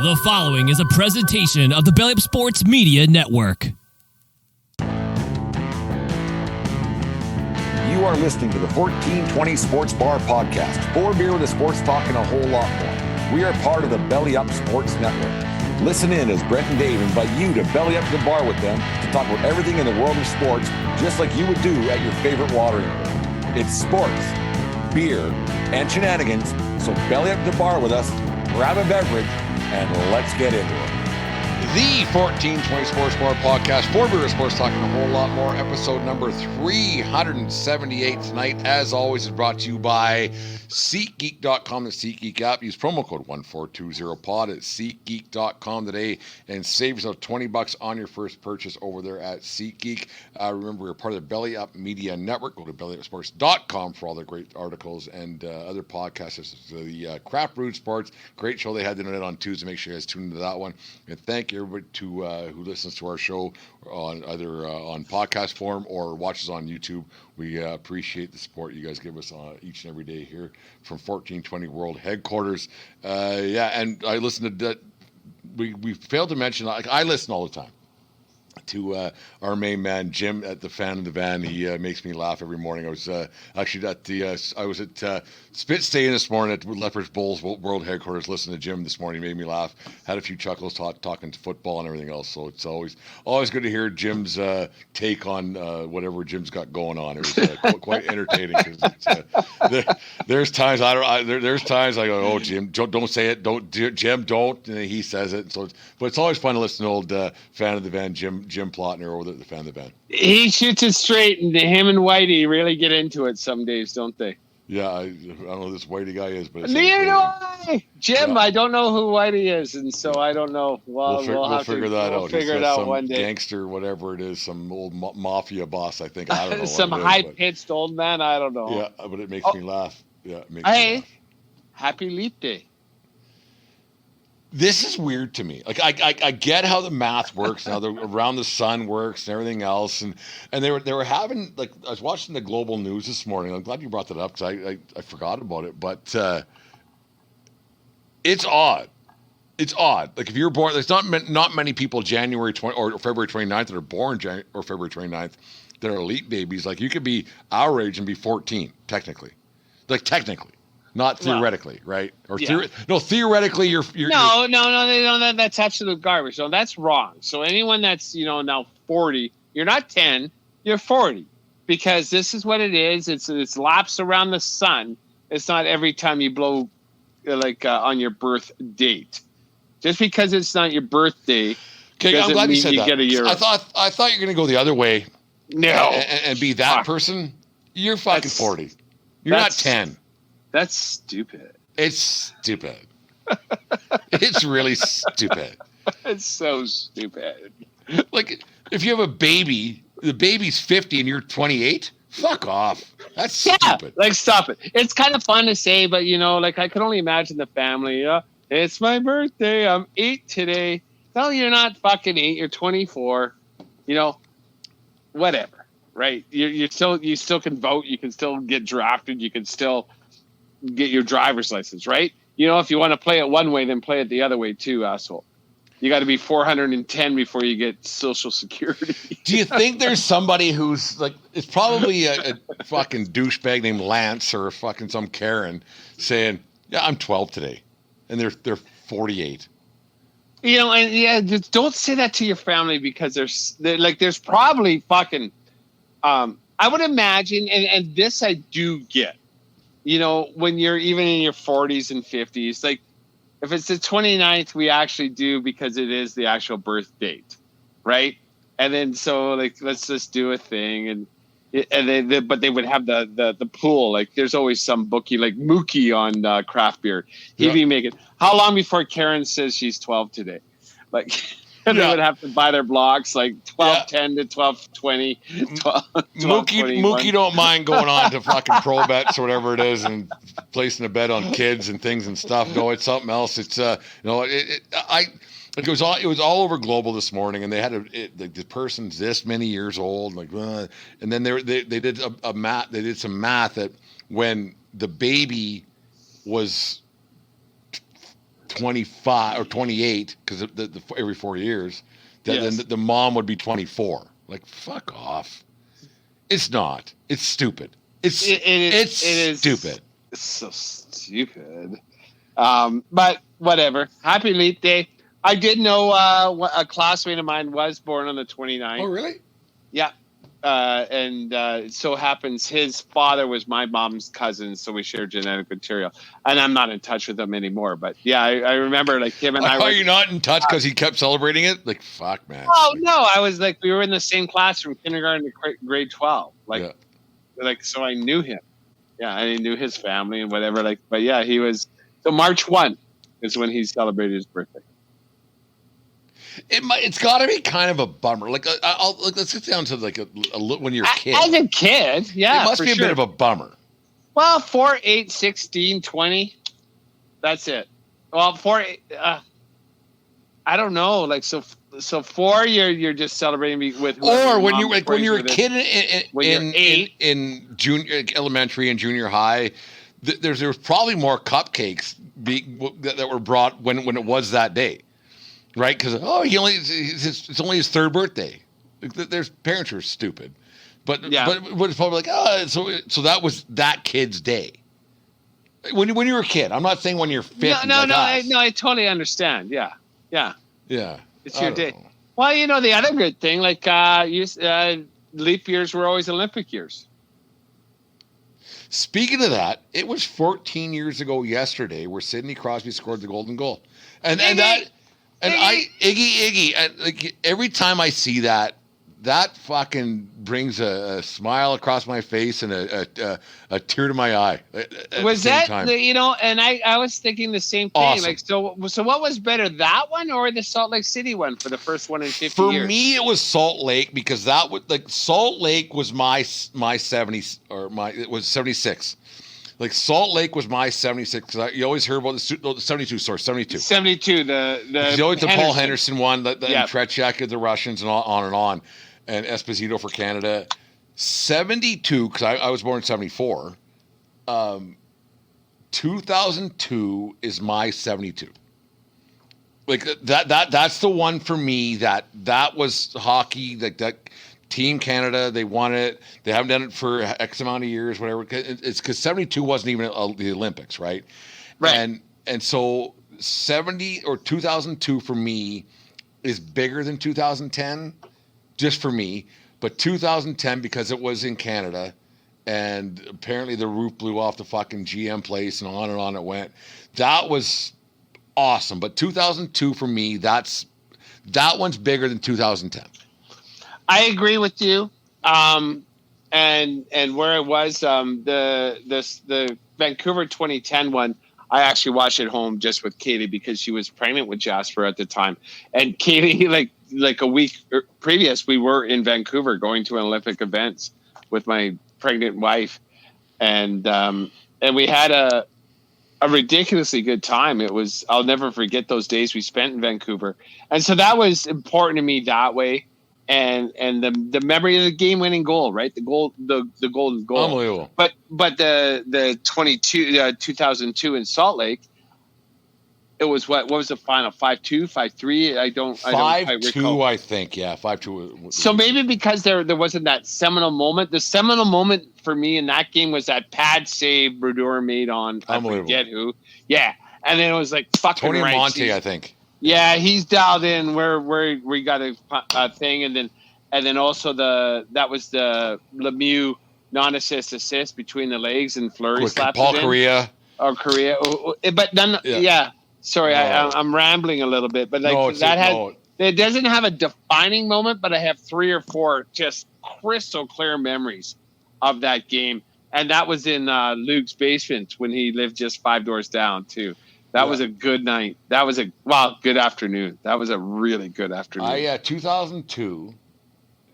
The following is a presentation of the Belly Up Sports Media Network. You are listening to the 1420 Sports Bar Podcast. 4 beer with a sports talk and a whole lot more. We are part of the Belly Up Sports Network. Listen in as Brent and Dave invite you to belly up to the bar with them to talk about everything in the world of sports, just like you would do at your favorite watering hole. It's sports, beer, and shenanigans, so belly up to the bar with us, grab a beverage, and let's get into it. The 1420 Sports Bar Podcast, 4 beer with sports talk and a whole lot more. Episode number 378 tonight, as always, is brought to you by SeatGeek.com, the SeatGeek app. Use promo code 1420pod at SeatGeek.com today and save yourself $20 on your first purchase over there at SeatGeek. Remember, we're part of the Belly Up Media Network. Go to bellyupsports.com for all the great articles and other podcasts. The Craft Brewed Sports, great show they had tonight on Tuesday. Make sure you guys tune into that one. And thank you everybody who listens to our show on either on podcast form or watches on YouTube. We appreciate the support you guys give us each and every day here from 1420 World Headquarters. And I listen to that. We failed to mention, I listen all the time to our main man Jim at the Fan in the Van. He makes me laugh every morning. I was actually at Spit Staying this morning at Leopards Bulls World Headquarters. Listening to Jim this morning, he made me laugh. Had a few chuckles talking to football and everything else. So it's always good to hear Jim's take on whatever Jim's got going on. It was quite entertaining because there's times there's times I go, oh Jim, don't say it, Jim, don't, and he says it. But it's always fun to listen to old Fan of the Van Jim Plotner over there at the Fan of the Van. He shoots it straight, and him and Whitey really get into it some days, don't they? Yeah, I don't know who this Whitey guy is, but neither do I. Jim, I don't know who Whitey is, and so I don't know. We'll figure that out. We'll figure it out one day. Gangster, whatever it is, some old mafia boss, I think. I don't know. Some high-pitched old man. I don't know. Yeah, but it makes me laugh. Yeah, it makes me laugh. Happy Leap Day. This is weird to me. Like I get how the math works and how the around the sun works and everything else, and they were having, like, I was watching the global news this morning. I'm glad you brought that up because I forgot about it. But it's odd. It's odd. Like if you're born, there's not many people January 20 or February 29th that are born or February 29th that are elite babies. Like you could be our age and be 14 technically, not theoretically, right? Or theoretically, you're no, that's absolute garbage. No, that's wrong. So anyone that's now 40, you're not 10, you're 40, because this is what it is. It's laps around the sun. It's not every time you blow on your birth date. Just because it's not your birthday. Okay, I'm glad you said that. Get a year. I thought you were going to go the other way. No, and be that person. You're fucking 40. You're not 10. That's stupid. It's stupid. It's really stupid. It's so stupid. Like, if you have a baby, the baby's 50 and you're 28, fuck off. That's stupid. Like, stop it. It's kind of fun to say, but, I can only imagine the family. It's my birthday. I'm 8 today. No, you're not fucking 8. You're 24. Whatever, right? You still can vote. You can still get drafted. You can still get your driver's license, right? If you want to play it one way, then play it the other way too, asshole. You got to be 410 before you get Social Security. Do you think there's somebody who's like, it's probably a fucking douchebag named Lance or fucking some Karen saying, yeah, I'm 12 today, and they're 48. Just don't say that to your family, because there's probably fucking, I would imagine, and this I do get, when you're even in your 40s and 50s, like if it's the 29th, we actually do, because it is the actual birth date, right? And then so let's just do a thing, but they would have the pool. Like there's always some bookie like Mookie on craft beer. He'd be making, how long before Karen says she's 12 today? Like. And they would have to buy their blocks like 12:10 to 12:20. Mookie don't mind going on to fucking pro bets or whatever it is and placing a bet on kids and things and stuff. No, it's something else. It's it was all over Global this morning, and they had the person's this many years old, and then they did a math. They did some math that when the baby was 25 or 28 because every 4 years, then the mom would be 24. Like, fuck off. It's not. It's stupid. It's stupid. It's so stupid. But whatever. Happy Leap Day. I did know a classmate of mine was born on the 29th. Oh, really? Yeah. And it so happens his father was my mom's cousin, so we share genetic material. And I'm not in touch with him anymore. But yeah, I remember like him and I were... Are you not in touch because he kept celebrating it? Like, fuck, man. Oh, no. I was like, we were in the same class from kindergarten to grade 12. Like, so I knew him. Yeah, and I knew his family and whatever. Like, but yeah, he was... So March 1 is when he celebrated his birthday. It's got to be kind of a bummer. Like, let's get down to like a when you're a kid. As a kid, yeah, it must be a bit of a bummer. Well, 4, 8, 16, 20. That's it. Well, 4, 8, I don't know. Like, so 4, you're just celebrating with. Or when you're a kid in junior elementary and junior high, there's probably more cupcakes that were brought when it was that day. Right, because it's only his third birthday. Their parents are stupid, but it's probably like so that was that kid's day. When you were a kid, I'm not saying when you're 50. No, I totally understand. Yeah. It's your day. Know. Well, the other good thing, like leap years were always Olympic years. Speaking of that, it was 14 years ago yesterday where Sidney Crosby scored the golden goal, and Iggy, and like every time I see that fucking brings a smile across my face and a tear to my eye. Was that and I was thinking the same thing. Awesome. Like so, what was better, that one or the Salt Lake City one for the first one in 50 years? For me, it was Salt Lake because Salt Lake was my 70s it was 76. Like Salt Lake was my 76 because you always hear about the 72. Sorry, 72. 72. The always the Paul Henderson one, the Tretiak of the Russians, and on, and Esposito for Canada. 72 because I was born in 74. 2002 is my 72. Like that's the one for me that was hockey. Like that. Team Canada, they won it. They haven't done it for X amount of years, whatever. It's because 72 wasn't even the Olympics, right? Right. And so 70 or 2002 for me is bigger than 2010, just for me. But 2010 because it was in Canada, and apparently the roof blew off the fucking GM place, and on it went. That was awesome. But 2002 for me, that one's bigger than 2010. I agree with you. And where it was, the Vancouver 2010 one, I actually watched at home just with Katie because she was pregnant with Jasper at the time. And Katie, like a week previous, we were in Vancouver going to Olympic events with my pregnant wife. And we had a ridiculously good time. I'll never forget those days we spent in Vancouver. And so that was important to me that way. And the memory of the game-winning goal, right? The golden goal. Unbelievable. But the 2002 in Salt Lake, it was what was the final? 5-2, 5-3? I don't 5-2, I think. Yeah, 5-2. So maybe because there wasn't that seminal moment. The seminal moment for me in that game was that pad save Brodeur made on I forget who. Yeah, and then it was like fucking Tony right. Monte, I think. Yeah, he's dialed in where we got a thing, and then also that was the Lemieux non-assist between the legs and Fleury slapped Paul it in. Correa. Or Correa, but then sorry, I'm rambling a little bit, but it doesn't have a defining moment, but I have 3 or 4 just crystal clear memories of that game, and that was in Luke's basement when he lived just 5 doors down too. That was a good night. That was good afternoon. That was a really good afternoon. 2002.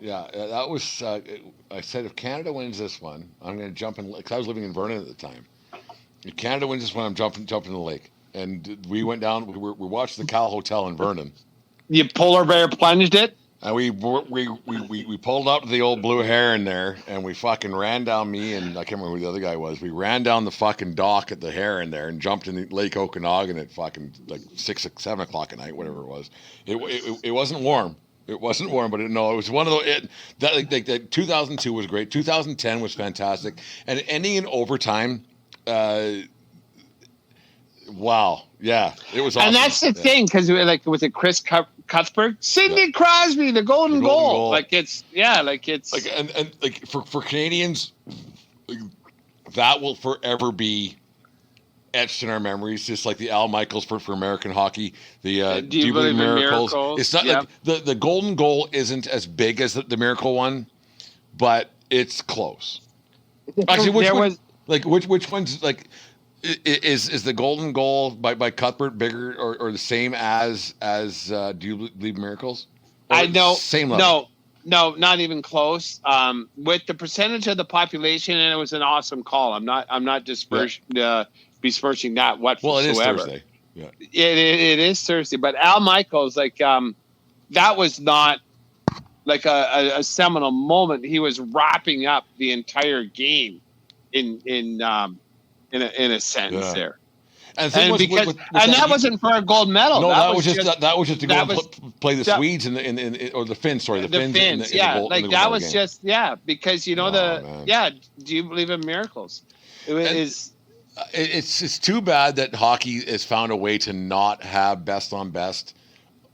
Yeah, that was. I said if Canada wins this one, I'm going to jump in. Because I was living in Vernon at the time. If Canada wins this one, I'm jumping in the lake. And we went down. We watched the Cal Hotel in Vernon. You polar bear plunged it? And we pulled up to the old Blue Heron there, and we fucking ran down, me and I can't remember who the other guy was. We ran down the fucking dock at the Heron there and jumped in Lake Okanagan at fucking like 7 o'clock at night, whatever it was. It wasn't warm. It wasn't warm, but it was one of those. That 2002 was great. 2010 was fantastic, and ending in overtime. Wow, yeah, it was awesome. And that's the thing, because was it Chris Cuthbert, Sidney Crosby, the golden goal. Like it's and for Canadians, that will forever be etched in our memories, just like the Al Michaels for American hockey. The Do you believe in miracles? It's not like the golden goal isn't as big as the miracle one, but it's close. Actually, which one's like? Is the golden goal by Cuthbert bigger or the same as Do You Believe Miracles? Or I know same level. No, not even close. With the percentage of the population, and it was an awesome call. I'm not besmirching that whatsoever. Well, it is Thursday. Yeah, it is Thursday. But Al Michaels, that was not like a seminal moment. He was wrapping up the entire game in a sentence there. And that wasn't for a gold medal. No, that was just to go and play the Swedes or the Finns. Sorry, the Finns. That was just because Do You Believe in Miracles? It's too bad that hockey has found a way to not have best on best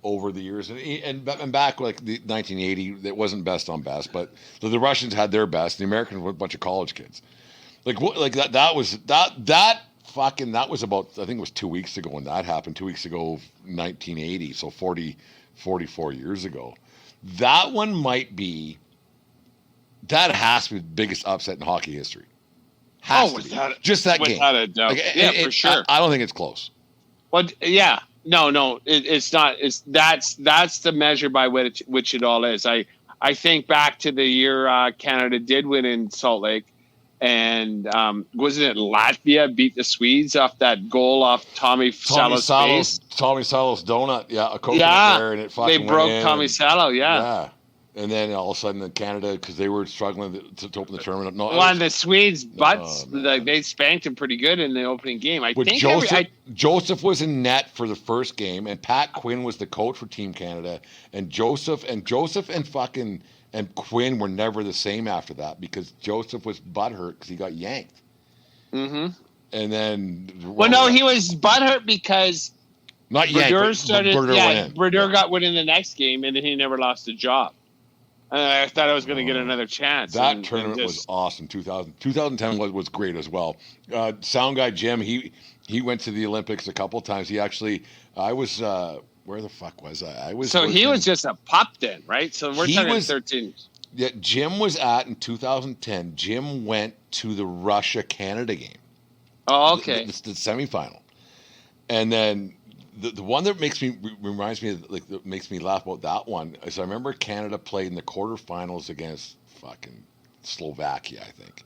over the years, and back like the 1980, it wasn't best on best, but the Russians had their best. The Americans were a bunch of college kids. That was about, I think it was 2 weeks ago when that happened. 2 weeks ago, 1980, so 44 years ago. That one has to be the biggest upset in hockey history. Just that game. Without a doubt. For sure. I don't think it's close. Well, yeah. No, it's not. That's the measure by which it all is. I think back to the year Canada did win in Salt Lake. And wasn't it Latvia beat the Swedes off that goal off Tommy Salo's face? Tommy Salo's donut, a coconut there, and it fucking they broke went in. Tommy Salo, yeah. And then all of a sudden in Canada, because they were struggling to open the tournament. And the Swedes' butts, they spanked him pretty good in the opening game. Joseph was in net for the first game, and Pat Quinn was the coach for Team Canada, and Joseph and Quinn were never the same after that because Joseph was butthurt because he got yanked. Mm-hmm. And then... he was butthurt because... Not yanked, Brodeur got win in the next game, and then he never lost a job. I thought I was going to get another chance. That tournament was awesome. 2010 was great as well. Sound guy Jim, he went to the Olympics a couple of times. He actually... where the fuck was I? He was just a pup then, right? So we're talking 13. Yeah, Jim was in 2010. Jim went to the Russia-Canada game. Oh, okay. The semifinal. And then the one that makes me laugh about that one is I remember Canada played in the quarterfinals against fucking Slovakia, I think.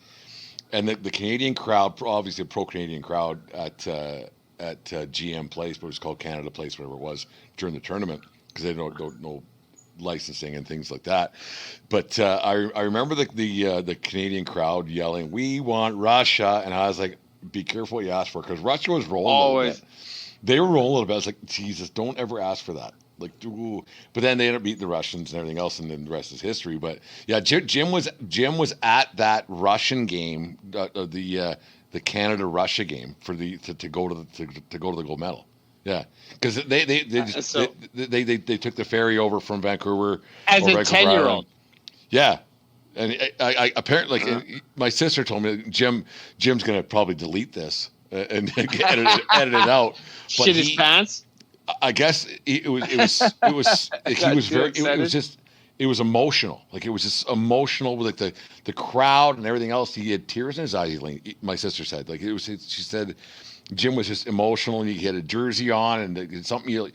And the Canadian crowd, obviously a pro-Canadian crowd at GM Place, but it was called Canada Place, whatever it was, during the tournament, because they don't know licensing and things like that. But I remember the Canadian crowd yelling, "We want Russia," and I was like, "Be careful what you ask for," because Russia was rolling a little bit. They were rolling a little bit. I was like, Jesus, don't ever ask for that. Like, ooh. But then they ended up beating the Russians and everything else, and then the rest is history. But yeah, Jim was at that Russian game, the Canada-Russia game to go to the gold medal. Yeah, because they took the ferry over from Vancouver as a 10-year-old. Yeah, and I apparently my sister told me Jim's going to probably delete this and edit it out. But shit his pants. I guess it was emotional. Like it was just emotional with like the crowd and everything else. He had tears in his eyes. My sister said, like she said, Jim was just emotional and he had a jersey on and something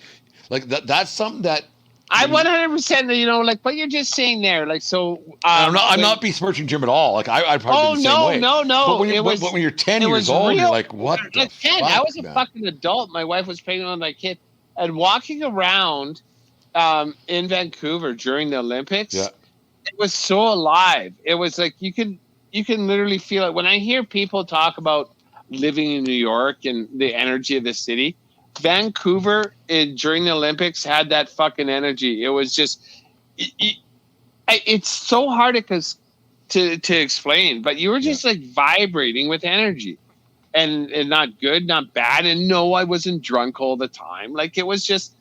like that. That's something that I 100%. Like what you're just saying there. Like so. I'm not besmirching Jim at all. Like I'd probably be the same way. No. But when you're 10 years old, you're like, what? The 10. Fuck, I was a fucking adult. My wife was pregnant with my kid. And walking around in Vancouver during the Olympics, Yeah. it was so alive. It was like you can literally feel it. When I hear people talk about living in New York and the energy of the city, Vancouver during the Olympics had that fucking energy. It was just it's so hard to explain, but you were just like vibrating with energy. And not good, not bad. And no, I wasn't drunk all the time. Like it was just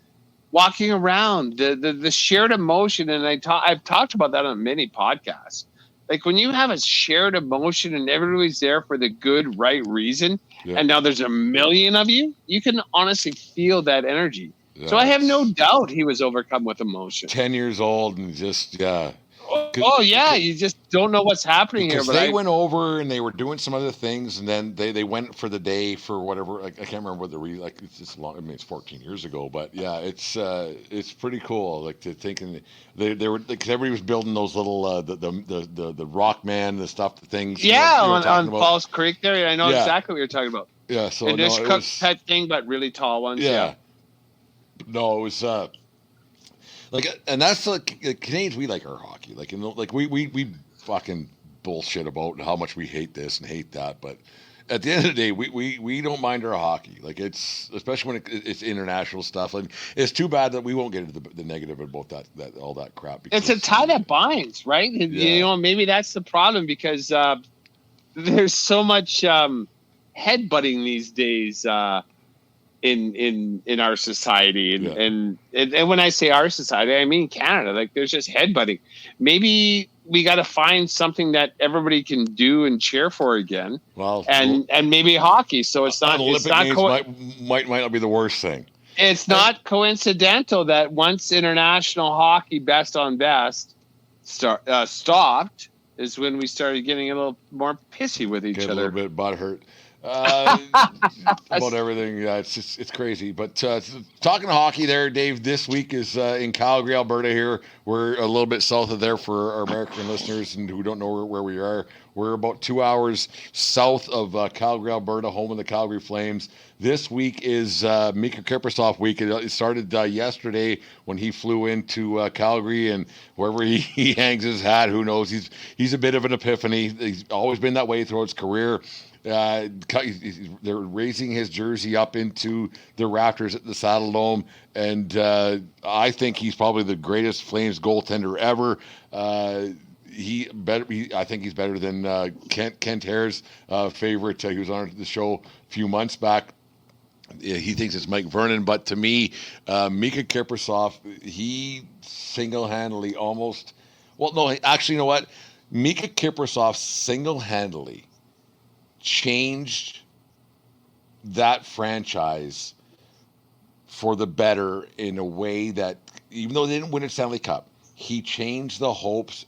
walking around, the shared emotion. And I've talked about that on many podcasts. Like when you have a shared emotion and everybody's there for the good, right reason, and now there's a million of you, you can honestly feel that energy. Yeah, so I have no doubt he was overcome with emotion. 10 years old and just, you just don't know what's happening here. But they went over and they were doing some other things, and then they went for the day for whatever. Like, I can't remember what it's just long. I mean, it's 14 years ago, but yeah, it's pretty cool. Like to think, and they were because everybody was building those little the rock man, the stuff, the things. Yeah, on Falls Creek there. I know exactly what you're talking about. Yeah, so and this cook pet thing, but really tall ones. Yeah. No, it was. And that's like Canadians. We like our hockey. Like we fucking bullshit about how much we hate this and hate that. But at the end of the day, we don't mind our hockey. Like it's especially when it's international stuff. And it's too bad that we won't get into the negative about that all that crap. Because, it's a tie that binds, right? Yeah. You know, maybe that's the problem because there's so much headbutting these days. In our society and when I say our society, I mean Canada. Like there's just headbutting. Maybe we got to find something that everybody can do and cheer for again. Well, and maybe hockey. So it's not. Olympic games might not be the worst thing. It's not coincidental that once international hockey best on best stopped is when we started getting a little more pissy with each other. A little bit butthurt. About everything. Yeah, it's crazy. But talking hockey there, Dave, this week is in Calgary, Alberta here. We're a little bit south of there for our American listeners and who don't know where we are. We're about 2 hours south of Calgary, Alberta, home of the Calgary Flames. This week is Mikka Kiprusoff week. It started yesterday when he flew into Calgary, and wherever he hangs his hat, who knows? He's a bit of an epiphany. He's always been that way throughout his career. They're raising his jersey up into the rafters at the Saddle Dome, and I think he's probably the greatest Flames goaltender ever. I think he's better than Kent Hare's favorite. He was on the show a few months back. He thinks it's Mike Vernon, but to me, Mikka Kiprusoff, he single-handedly almost. Well, no, actually, you know what? Mikka Kiprusoff single-handedly changed that franchise for the better in a way that, even though they didn't win a Stanley Cup, he changed the hopes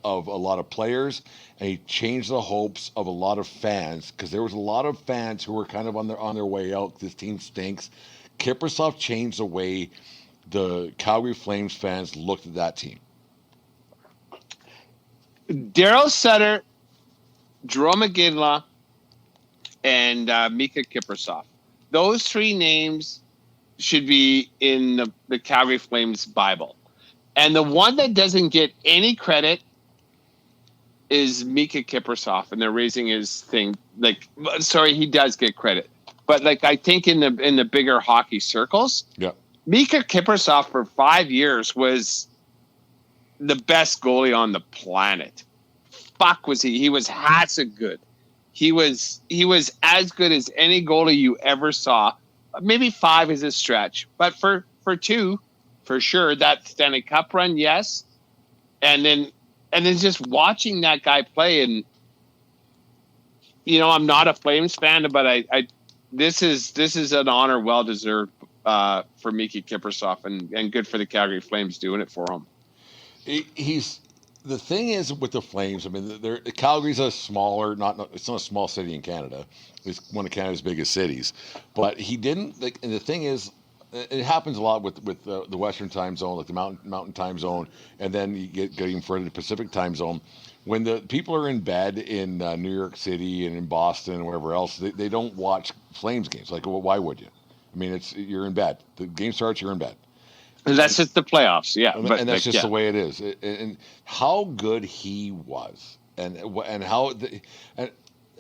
of a lot of players, and he changed the hopes of a lot of fans, because there was a lot of fans who were kind of on their way out. This team stinks. Kiprusoff changed the way the Calgary Flames fans looked at that team. Daryl Sutter, Jerome Iginla, and Mikka Kiprusoff. Those three names should be in the Calgary Flames Bible. And the one that doesn't get any credit is Mikka Kiprusoff, and they're raising his thing. He does get credit. But I think in the bigger hockey circles, Mikka Kiprusoff for 5 years was the best goalie on the planet. Fuck was he? He was Hatzig good. He was as good as any goalie you ever saw. Maybe 5 is a stretch, but for 2, for sure. That Stanley Cup run, yes, and then just watching that guy play, and I'm not a Flames fan, but I this is an honor well deserved for Mikka Kiprusoff, and good for the Calgary Flames doing it for him. The thing is with the Flames, I mean, Calgary's it's not a small city in Canada. It's one of Canada's biggest cities. But he didn't, and the thing is, it happens a lot with the Western time zone, like the mountain time zone, and then you get even further to the Pacific time zone. When the people are in bed in New York City and in Boston and wherever else, they don't watch Flames games. Why would you? I mean, you're in bed. The game starts, you're in bed. And that's just the playoffs, yeah. And, But that's just yeah. the way it is. And how good he was, and how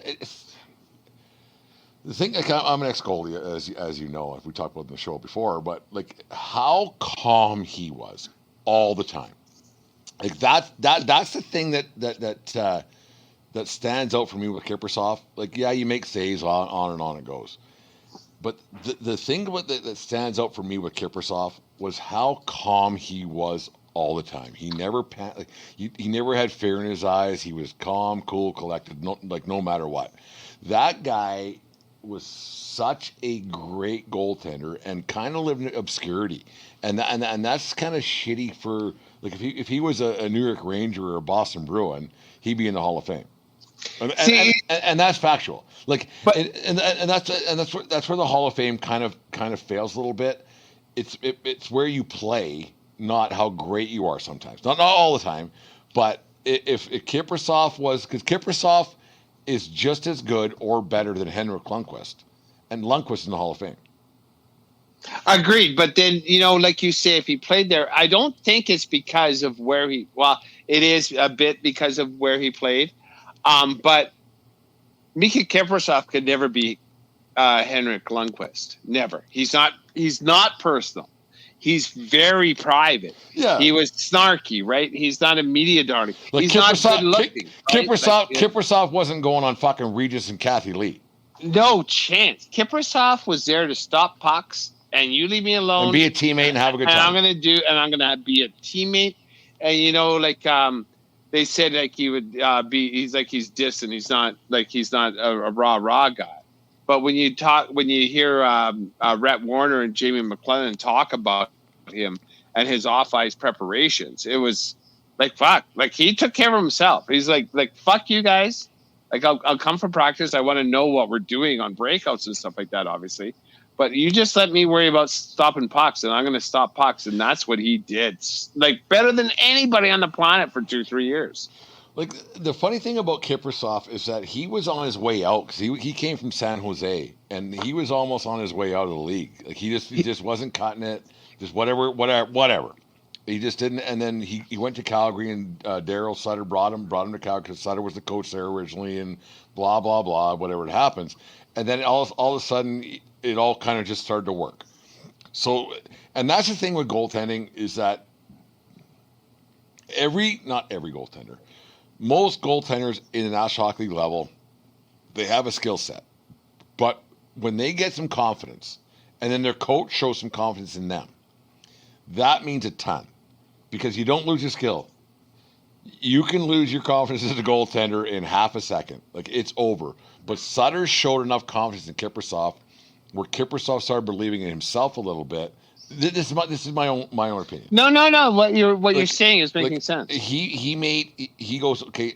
it's, the thing. Like, I'm an ex-goalie, as you know, if we talked about it in the show before. But like how calm he was all the time. Like that's the thing that stands out for me with Kiprusoff. Like, yeah, you make saves, on and on it goes. But the thing that stands out for me with Kiprusoff was how calm he was all the time. He never he never had fear in his eyes. He was calm, cool, collected, no matter what. That guy was such a great goaltender and kind of lived in obscurity. And that's kind of shitty for, like, if he was a New York Ranger or a Boston Bruin, he'd be in the Hall of Fame. And that's factual. Like, but that's where the Hall of Fame kind of fails a little bit. It's where you play, not how great you are sometimes. Not all the time, but if Kiprusoff was, because Kiprusoff is just as good or better than Henrik Lundqvist, and Lundqvist in the Hall of Fame. Agreed, but then, like you say, if he played there, I don't think it's because of where he. Well, it is a bit because of where he played. But Mikka Kiprusoff could never be Henrik Lundqvist. Never. He's not personal. He's very private. Yeah. He was snarky, right? He's not a media darling. Like he's not good looking. Kiprusoff wasn't going on fucking Regis and Kathy Lee. No chance. Kiprusoff was there to stop pucks, and you leave me alone. And be a teammate and have a good time. And I'm gonna be a teammate. And they said like he would he's distant. He's not a rah guy. But when you hear Rhett Warner and Jamie McLennan talk about him and his off-ice preparations, it was like, fuck, like he took care of himself. He's like fuck you guys. Like I'll come for practice. I want to know what we're doing on breakouts and stuff like that, obviously. But you just let me worry about stopping pucks, and I'm going to stop pucks. And that's what he did. Like, better than anybody on the planet for 2-3 years. Like, the funny thing about Kiprusoff is that he was on his way out, because he came from San Jose, and he was almost on his way out of the league. Like, he just wasn't cutting it, just whatever. He just didn't. And then he went to Calgary, and Daryl Sutter brought him to Calgary, because Sutter was the coach there originally, and blah, blah, blah, whatever it happens. And then all of a sudden, it all kind of just started to work. So, and that's the thing with goaltending, is that not every goaltender, most goaltenders in the National Hockey League level, they have a skill set. But when they get some confidence, and then their coach shows some confidence in them, that means a ton. Because you don't lose your skill. You can lose your confidence as a goaltender in half a second. Like, it's over. But Sutter showed enough confidence in Kiprusoff, where Kiprusoff started believing in himself a little bit. This is my own opinion. No. What you're saying is making sense. He goes, okay,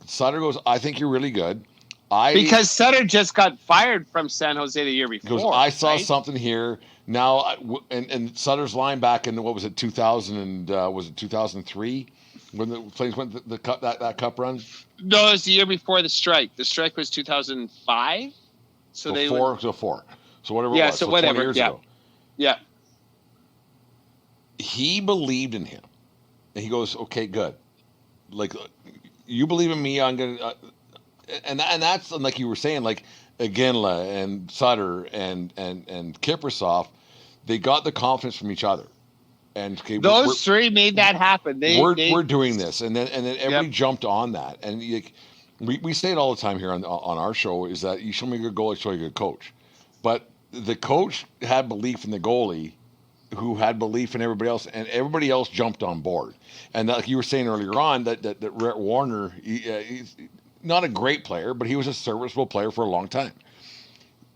Sutter goes, I think you're really good. Because Sutter just got fired from San Jose the year before. He goes, I saw something here. Now, and Sutter's line back in, what was it, 2000 and was it 2003 when the Flames went the cup, that cup run? No, it was the year before the strike. The strike was 2005. So four. So whatever it was. So whatever. 20 years ago. Yeah. He believed in him. And he goes, okay, good. Like, you believe in me, I'm going to... and that's, like you were saying, like, Iginla and Sutter and Kiprusoff, they got the confidence from each other. And okay, those three made that happen. We're doing this. And then everybody jumped on that. And we say it all the time here on our show, is that you show me a good goalie, I show you a good coach. But the coach had belief in the goalie, who had belief in everybody else, and everybody else jumped on board. And like you were saying earlier on, that Rhett Warner, he's not a great player, but he was a serviceable player for a long time.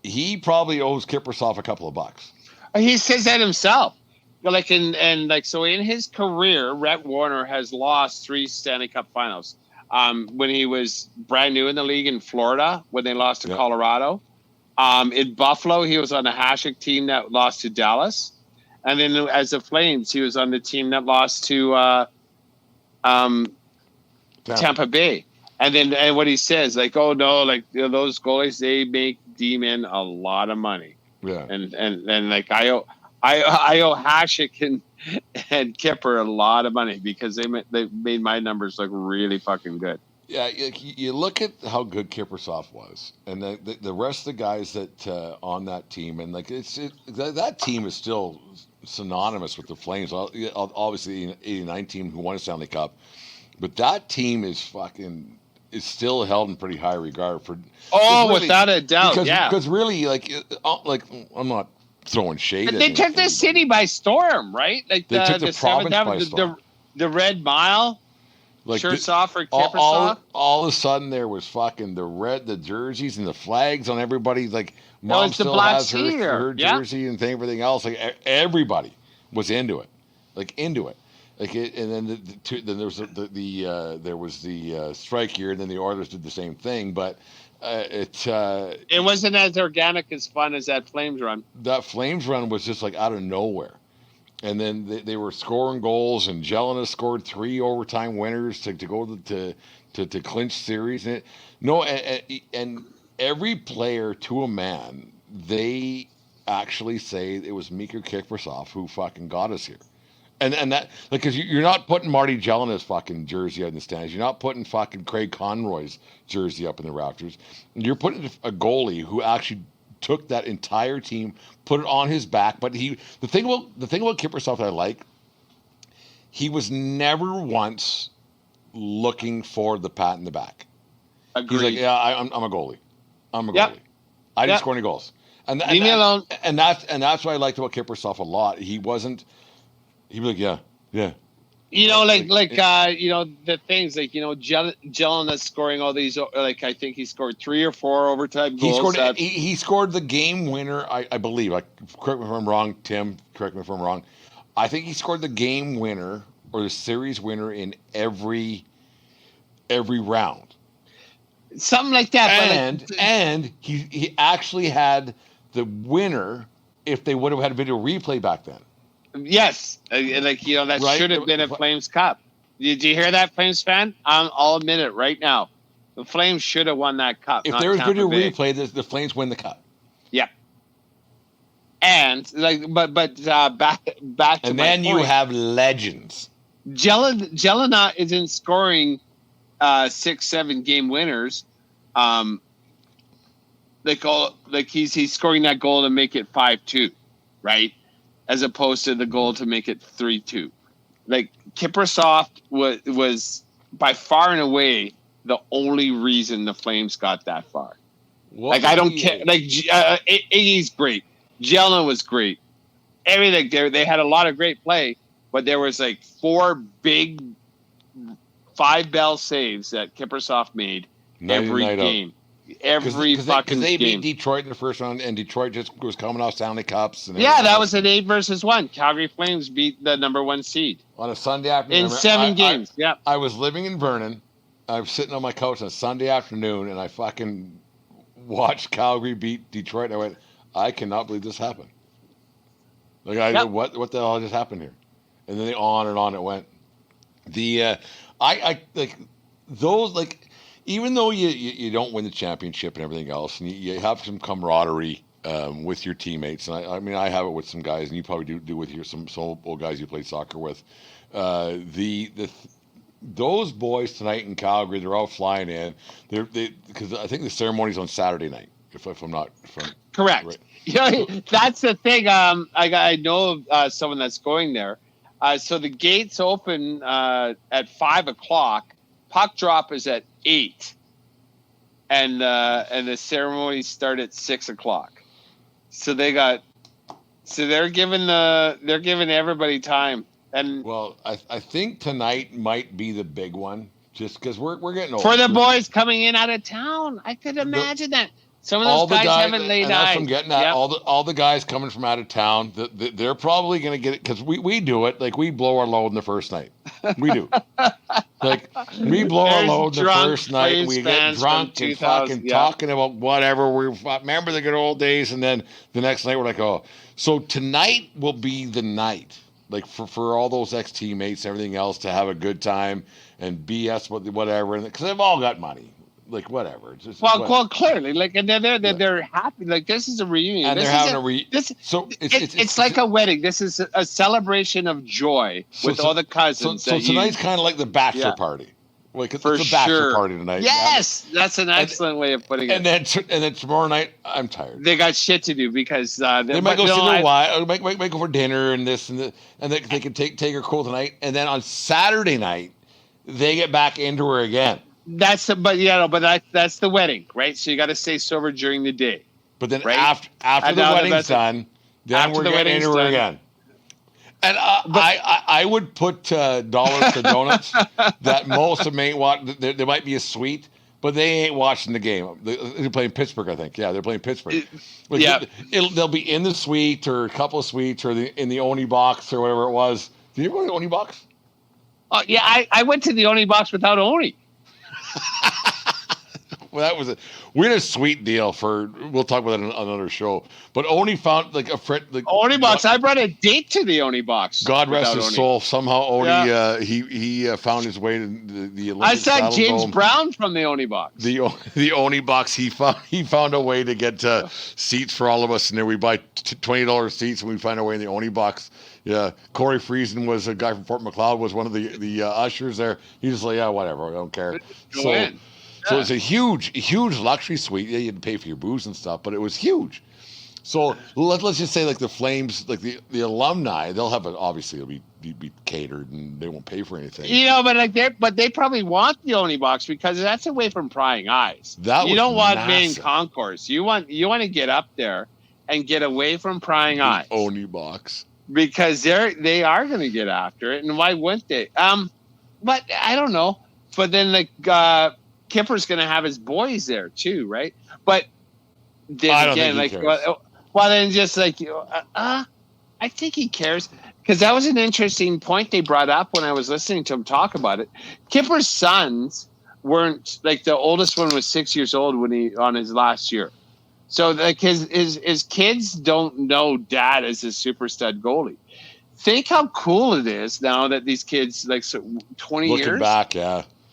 He probably owes Kiprusoff a couple of bucks. He says that himself. So in his career, Rhett Warner has lost 3 Stanley Cup Finals. When he was brand new in the league in Florida, when they lost to Colorado. In Buffalo, he was on the Hasek team that lost to Dallas. And then as the Flames, he was on the team that lost to Tampa Bay. And what he says, like, oh no, like, those goalies, they make D-men a lot of money. Yeah. And like I I owe Hasek and Kipper a lot of money because they made my numbers look really fucking good. Yeah, you look at how good Kiprusoff was, and the rest of the guys that on that team, and like that team is still synonymous with the Flames. Obviously, the '89 team who won a Stanley Cup, but that team is still held in pretty high regard for. Really, without a doubt, because really, like I'm not throwing shade. But they took the city by storm, right? Like they took the province by storm. The Red Mile. Like shirts off for Kiprusoff. All of a sudden, there was fucking the jerseys and the flags on everybody. Like mom still has her jersey and everything else. Like everybody was into it, Like and then then there was the strike year, and then the Oilers did the same thing. But it wasn't as organic as fun as that Flames run. That Flames run was just like out of nowhere. And then they were scoring goals, and Iginla scored 3 overtime winners to go to clinch series. And every player to a man, they actually say it was Mikka Kiprusoff who fucking got us here. And that, like, because you're not putting Marty Iginla's fucking jersey out in the stands. You're not putting fucking Craig Conroy's jersey up in the rafters. You're putting a goalie who actually took that entire team, put it on his back. But the thing about Kiprusoff that I like, he was never once looking for the pat in the back. Agreed. He's like, yeah, I'm a goalie. I'm a goalie. I didn't score any goals. Leave me alone. And that's what I liked about Kiprusoff a lot. He'd be like, yeah. You know, the things like, Iginla scoring all these, like, I think he scored 3 or 4 overtime goals. He scored the game winner, I believe. Correct me if I'm wrong, Tim. Correct me if I'm wrong. I think he scored the game winner or the series winner in every round. Something like that. And he actually had the winner if they would have had a video replay back then. Yes, that right? Should have been a Flames Cup. Did you hear that, Flames fan? I'll admit it right now. The Flames should have won that cup. If there was video replay, the Flames win the cup. Yeah. And but back to and my then point. You have legends. Iginla isn't scoring 6-7 game winners. He's scoring that goal to make it 5-2, right? As opposed to the goal to make it 3-2. Like, Kiprusoff was by far and away the only reason the Flames got that far. I don't care. Like, Iggy's great. Iginla was great. Everything there, they had a lot of great play, but there was like 4 big 5-bell saves that Kiprusoff made every game. Every fucking they game. beat Detroit in the first round, and Detroit just was coming off Stanley Cups. And that was an 8-1. Calgary Flames beat the number 1 seed on a Sunday afternoon in 7 games. I was living in Vernon. I was sitting on my couch on a Sunday afternoon, and I fucking watched Calgary beat Detroit. And I went, I cannot believe this happened. Like, what the hell just happened here? And then on and on it went. I like those, like. Even though you don't win the championship and everything else, and you have some camaraderie with your teammates, and I mean I have it with some guys, and you probably do with some old guys you played soccer with. Those boys tonight in Calgary, they're all flying in. Because I think the ceremony's on Saturday night, if I'm not correct. Right. Yeah, that's the thing. I know of someone that's going there. So the gates open at 5:00. Puck drop is at 8, and the ceremony start at 6:00. So they're giving everybody time. And well, I think tonight might be the big one, just because we're getting old. For the boys coming in out of town, I could imagine that. Some of those guys haven't laid eyes. That's what I'm getting at. Yep. All the guys coming from out of town, they're probably going to get it, because we do it. Like, we blow our load in the first night. We do. Like, we blow our load the first night. We get drunk and fucking talking about whatever. We remember the good old days, and then the next night we're like, oh. So tonight will be the night, like, for all those ex-teammates and everything else to have a good time and BS whatever, because they've all got money. like whatever. It's just, well, clearly, like, and they're happy. Like, this is a reunion, and this they're having a reunion. So it's like a wedding. This is a celebration of joy with all the cousins. So tonight's kind of like the bachelor party. Like it's the bachelor party tonight. Yes, that's an excellent way of putting it. And then tomorrow night, I'm tired. They got shit to do because they might go see their wife, might go for dinner and this and that, and they can take her cool tonight. And then on Saturday night, they get back into her again. That's the wedding, right? So you got to stay sober during the day. But then after the wedding's done, then we're getting into her again. And I would put dollars to donuts that most of them ain't watching. There might be a suite, but they ain't watching the game. They're playing Pittsburgh, I think. Yeah, they're playing Pittsburgh. They'll be in the suite or a couple of suites or in the Oni box or whatever it was. Did you ever go to the Oni box? Oh, yeah, I went to the Oni box without Oni. Well, that was we had a sweet deal we'll talk about that on another show. But Oni found like a friend. Like, Oni box. I brought a date to the Oni box. God rest his soul. Somehow Oni he found his way to the Olympic I saw James Dome. Brown from the Oni box. The Oni box. He found a way to get seats for all of us, and then we buy $20 seats, and we find our way in the Oni box. Yeah, Corey Friesen was a guy from Fort McLeod. Was one of the ushers there. He's just like, yeah, whatever, I don't care. So it's a huge luxury suite. Yeah, you had to pay for your booze and stuff, but it was huge. So let's just say like the Flames, like the alumni, they'll have obviously it'll be catered and they won't pay for anything. You know, but they probably want the Oni box because that's away from prying eyes. You don't want main concourse. You want to get up there and get away from prying eyes. Oni box. Because they are going to get after it, and why wouldn't they? But I don't know. But then Kipper's going to have his boys there too, right? But then again, then just like I think he cares because that was an interesting point they brought up when I was listening to him talk about it. Kipper's sons weren't like the oldest one was 6 years old on his last year. So like his kids don't know dad as a super stud goalie. Think how cool it is now that these kids 20 years looking back,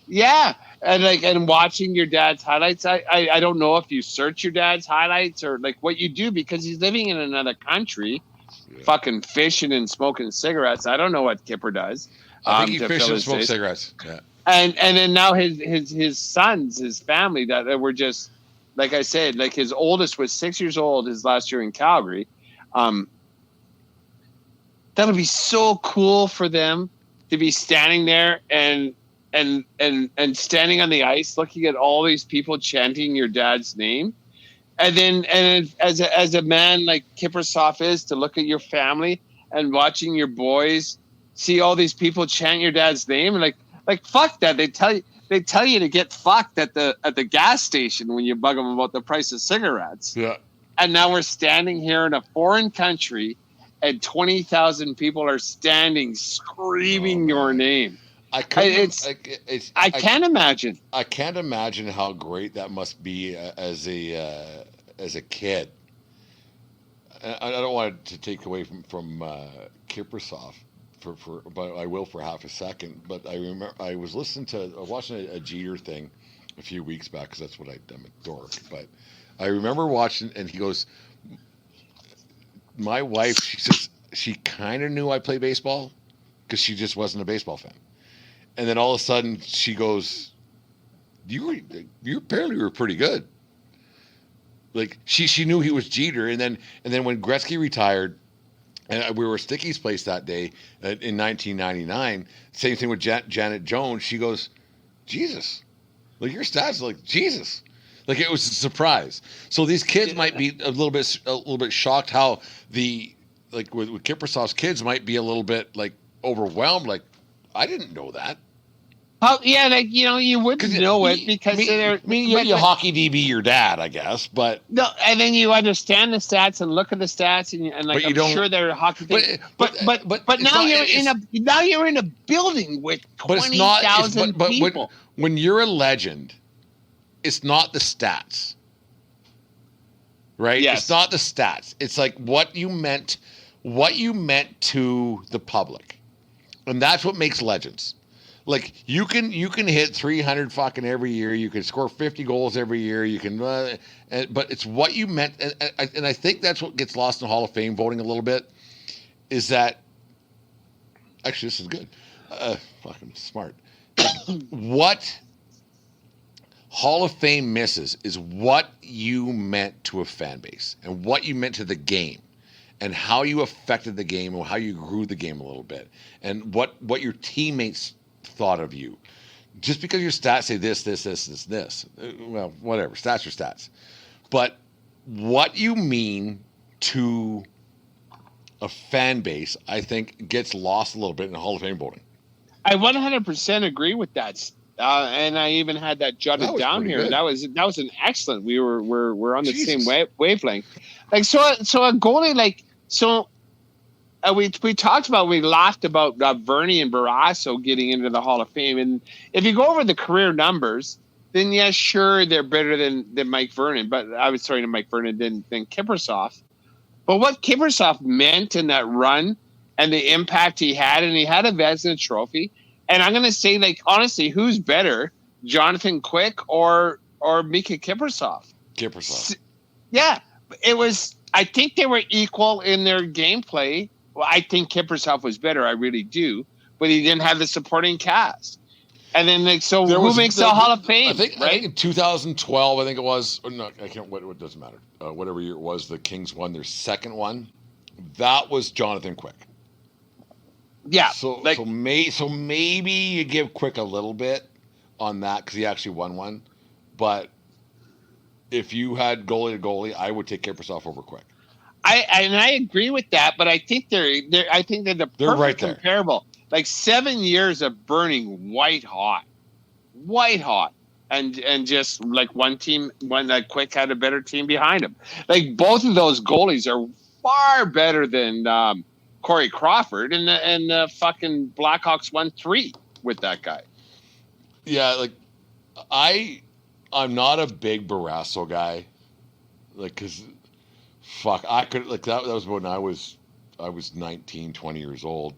yeah, and watching your dad's highlights. I don't know if you search your dad's highlights or like what you do because he's living in another country, fucking fishing and smoking cigarettes. I don't know what Kipper does. I think he fishes and smokes cigarettes. Yeah, and then now his sons, his family that were just. Like I said, like his oldest was 6 years old his last year in Calgary. That'll be so cool for them to be standing there and standing on the ice, looking at all these people chanting your dad's name, and as a man like Kiprusoff is, to look at your family and watching your boys see all these people chant your dad's name and like fuck that. They tell you to get fucked at the gas station when you bug them about the price of cigarettes. Yeah. And now we're standing here in a foreign country, and 20,000 people are standing screaming your name. I can't imagine. I can't imagine how great that must be as a kid. I don't want to take away from Kiprusoff. But I will for half a second. But I remember I was watching a Jeter thing a few weeks back because that's what I'm a dork. But I remember watching, and he goes, "My wife," she says, she kind of knew I play baseball because she just wasn't a baseball fan. And then all of a sudden she goes, "You apparently were pretty good." Like she knew he was Jeter, and then when Gretzky retired. And we were at Sticky's place that day in 1999. Same thing with Janet Jones. She goes, "Jesus, like your stats are like Jesus." Like it was a surprise. So these kids might be a little bit shocked how with Kiprusoff's kids might be a little bit like overwhelmed. Like I didn't know that. Oh yeah, like you wouldn't know it because you hockey DB your dad, I guess, but no, and then you understand the stats and look at the stats and like I'm sure they're hockey. But now you're in a building with 20,000 people. When you're a legend, it's not the stats, right? Yes. It's not the stats. It's like what you meant to the public, and that's what makes legends. Like you can hit 300 fucking every year. You can score 50 goals every year. You can, but it's what you meant. And I think that's what gets lost in Hall of Fame voting a little bit. Is that actually this is good? Fucking smart. What Hall of Fame misses is what you meant to a fan base and what you meant to the game. And how you affected the game, or how you grew the game a little bit, and what your teammates thought of you. Just because your stats say this, well, whatever. Stats are stats. But what you mean to a fan base, I think, gets lost a little bit in the Hall of Fame voting. I 100% agree with that. And I even had that jotted down here. Good. That was an excellent. We're on the same wavelength. Like so a goalie like. So we talked about, we laughed about Vernie and Barrasso getting into the Hall of Fame. And if you go over the career numbers, then yes, sure, they're better than Mike Vernon. But I was sorry to Mike Vernon than Kiprusoff. But what Kiprusoff meant in that run and the impact he had, and he had a Vezina trophy. And I'm going to say, like, honestly, who's better, Jonathan Quick or Mikka Kiprusoff? Kiprusoff. Yeah, it was. I think they were equal in their gameplay. Well, I think Kiprusoff was better. I really do. But he didn't have the supporting cast. And then, like, so who makes the Hall of Fame? I think in 2012, I think it was. Or no, I can't. What doesn't matter. Whatever year it was, the Kings won their second one. That was Jonathan Quick. Yeah. So maybe you give Quick a little bit on that because he actually won one. But if you had goalie to goalie, I would take Kiprusoff over Quick. I agree with that, but I think they're the perfect right there. comparable. Like 7 years of burning white hot, and just like one that Quick had a better team behind him. Like both of those goalies are far better than Corey Crawford, and the fucking Blackhawks won 3 with that guy. Yeah, like I'm not a big Barrasso guy, like, because fuck, I could, like, that was when I was 19, 20 years old,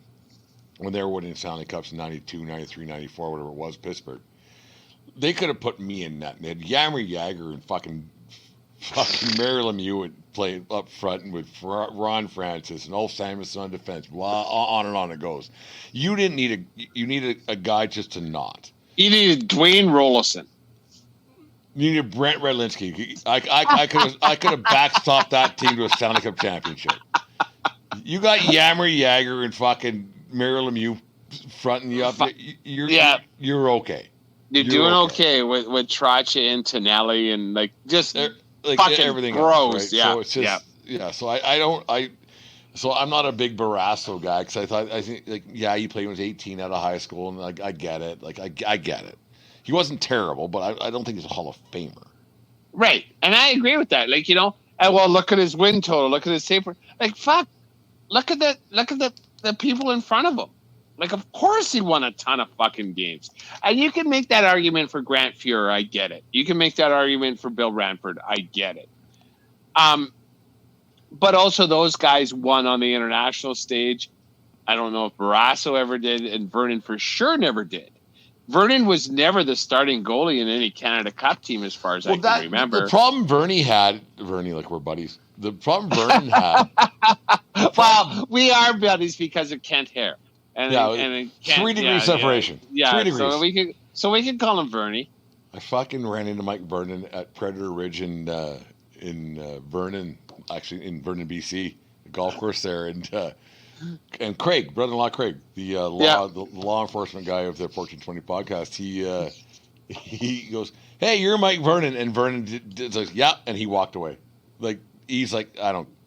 when they were winning Stanley Cups in 92, 93, 94, whatever it was, Pittsburgh. They could have put me in net, and they had Jaromir Jagr and fucking Mary Lemieux would play up front, and with Ron Francis and Ulf Samuelsson on defense, blah, on and on it goes. You needed a guy just to not. You needed Dwayne Rolison. You needed Brent Redlinski. I could have backstopped that team to a Stanley Cup championship. You got Jaromir Jagr and fucking Mary Lemieux fronting you up. You're okay. You're doing okay with Trotcha and Tonelli and like just like fucking everything gross. Else, right? Yeah. So it's just, So I'm not a big Barrasso guy because I think like, yeah, he played when he was 18 out of high school, and like I get it. Like I get it. He wasn't terrible, but I don't think he's a Hall of Famer. Right, and I agree with that. Like, and well, look at his win total. Look at his save. Like, fuck. Look at the people in front of him. Like, of course he won a ton of fucking games. And you can make that argument for Grant Fuhrer. I get it. You can make that argument for Bill Ranford. I get it. But also those guys won on the international stage. I don't know if Barrasso ever did, and Vernon for sure never did. Vernon was never the starting goalie in any Canada Cup team, as far as I can remember. The problem Vernie, like we're buddies. The problem Vernon had. Well, we are buddies because of Kent Hare. And 3 degrees separation. Yeah, 3 degrees. So we can call him Vernie. I fucking ran into Mike Vernon at Predator Ridge in Vernon, actually in Vernon, BC, the golf course there, and Craig, brother-in-law Craig, the law enforcement guy of the 1420 podcast, he goes, "Hey, you're Mike Vernon," and Vernon did like, "Yeah," and he walked away. Like, he's like,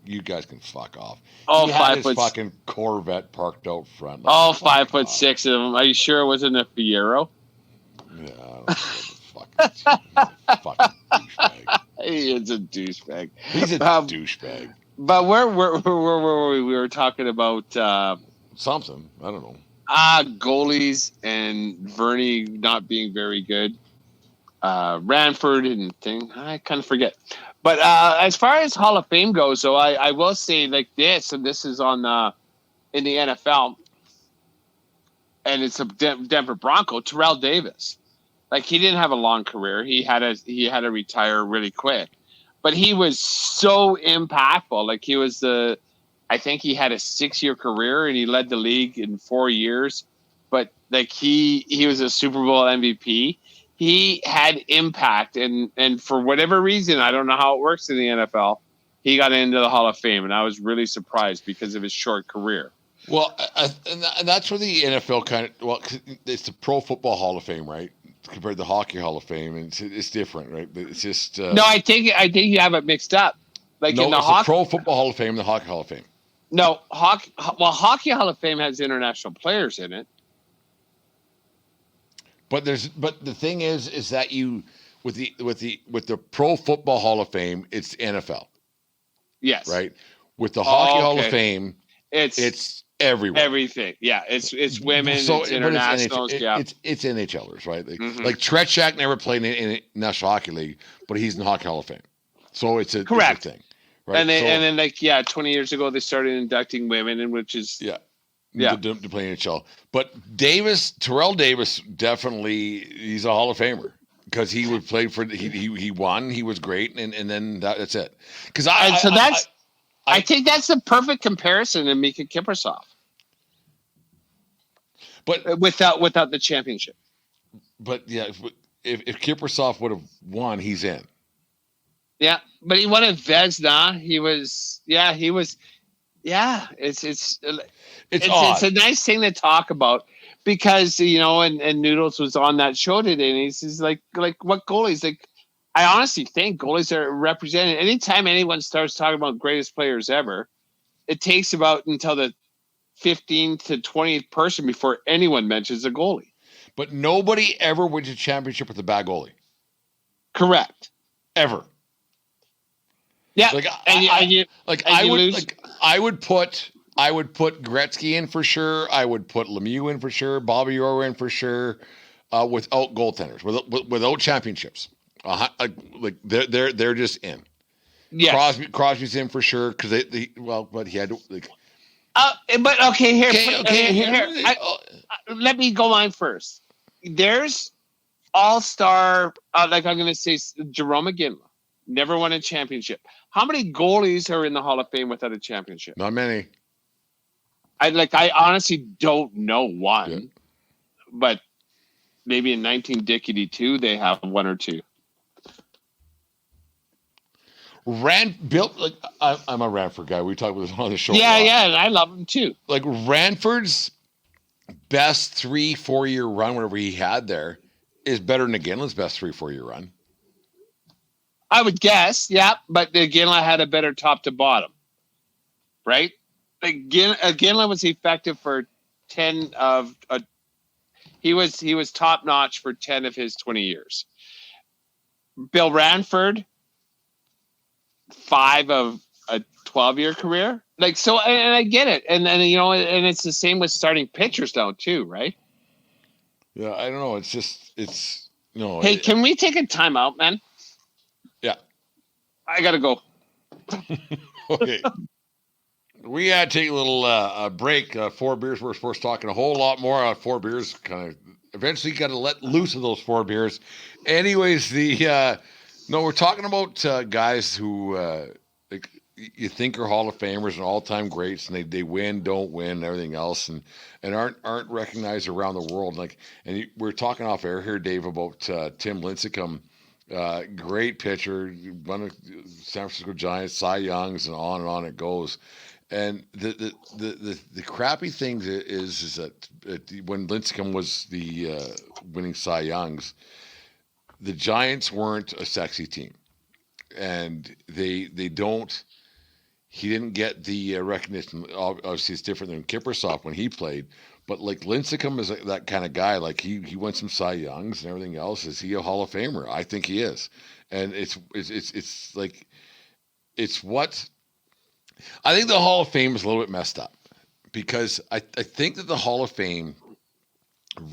you guys can fuck off. All he had his fucking Corvette parked out front. Like, all 5'6" of them. Are you sure it wasn't a Fiero? Yeah, I don't know. Fucking douchebag. He is a douchebag. He's a douchebag. But where were we? We were talking about something. I don't know. Goalies and Vernie not being very good. Ranford and thing. I kind of forget. But as far as Hall of Fame goes, so I will say like this, and this is on in the NFL. and it's a Denver Bronco, Terrell Davis. Like, he didn't have a long career. He had to retire really quick, but he was so impactful. Like, I think he had a 6-year career and he led the league in 4 years. But like, he was a Super Bowl MVP. He had impact, and for whatever reason, I don't know how it works in the NFL, he got into the Hall of Fame, and I was really surprised because of his short career. Well, and that's where the NFL it's the Pro Football Hall of Fame, right? Compared to the Hockey Hall of Fame, and it's different, right? It's just no, I think you have it mixed up. Like, no, in the Pro Football Hall of Fame, and the Hockey Hall of Fame. No, Hockey Hall of Fame has international players in it. But the thing is that you with the Pro Football Hall of Fame, it's NFL. Yes. Right. With the Hockey Hall of Fame, it's everywhere. Everything. Yeah. It's women. So, it's internationals. It's NHLers, right? Like Tretiak never played in the National Hockey League, but he's in the Hockey Hall of Fame. So it's a correct thing. Right? And then 20 years ago they started inducting women, and which is to play NHL. But Terrell Davis, definitely, he's a Hall of Famer because he would play for he won, he was great, and then that's it. Because I think that's the perfect comparison to Mikka Kiprusoff. But without the championship. But yeah, if Kiprusoff would have won, he's in. Yeah, but he won at Vezina. It's odd. It's a nice thing to talk about because, and Noodles was on that show today, and he's like what goalies? Like, I honestly think goalies are represented. Anytime anyone starts talking about greatest players ever, it takes about until the 15th to 20th person before anyone mentions a goalie. But nobody ever wins a championship with a bad goalie. Correct. Ever. Yeah, I would put Gretzky in for sure. I would put Lemieux in for sure. Bobby Orr in for sure. Without goaltenders, without championships, they're just in. Yeah, Crosby's in for sure because but he had to. But okay, here. Let me go on first. There's all-star. I'm going to say Jerome Iginla. Never won a championship. How many goalies are in the Hall of Fame without a championship? Not many. I honestly don't know one, but maybe in 1982 they have one or two. I'm a Ranford guy. We talked about this on the show. Yeah, and I love him too. Like, Ranford's best 3-4 year run, whatever he had there, is better than Iginla's best 3-4 year run. I would guess, yeah, but Iginla had a better top to bottom, right? Iginla was effective for 10 of he was top notch for 10 of his 20 years. Bill Ranford, 5 of a 12-year career. And I get it, and and it's the same with starting pitchers now too, right? Yeah, I don't know. Hey, can we take a timeout, man? Yeah. I got to go. Okay. We had to take a little break. 4 beers worth of sports talking a whole lot more. 4 beers kind of eventually got to let loose of those 4 beers. Anyways, we're talking about guys who you think are Hall of Famers and all-time greats, and they win, don't win, and everything else, and aren't recognized around the world. We're talking off air here, Dave, about Tim Lincecum. Great pitcher, one of San Francisco Giants, Cy Youngs, and on it goes. And the crappy thing is that when Lincecum was the winning Cy Youngs, the Giants weren't a sexy team, and they don't. He didn't get the recognition. Obviously, it's different than Kiprusoff when he played. But Lincecum is that kind of guy. Like, he won some Cy Youngs and everything else. Is he a Hall of Famer? I think he is. And it's what I think the Hall of Fame is a little bit messed up, because I think that the Hall of Fame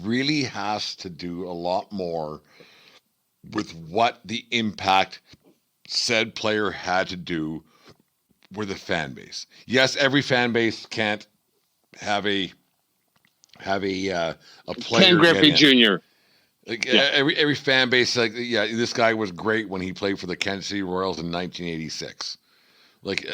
really has to do a lot more with what the impact said player had to do with the fan base. Yes, every fan base can't have a have a player. Ken Griffey Jr. Like every fan base, like this guy was great when he played for the Kansas City Royals in 1986, like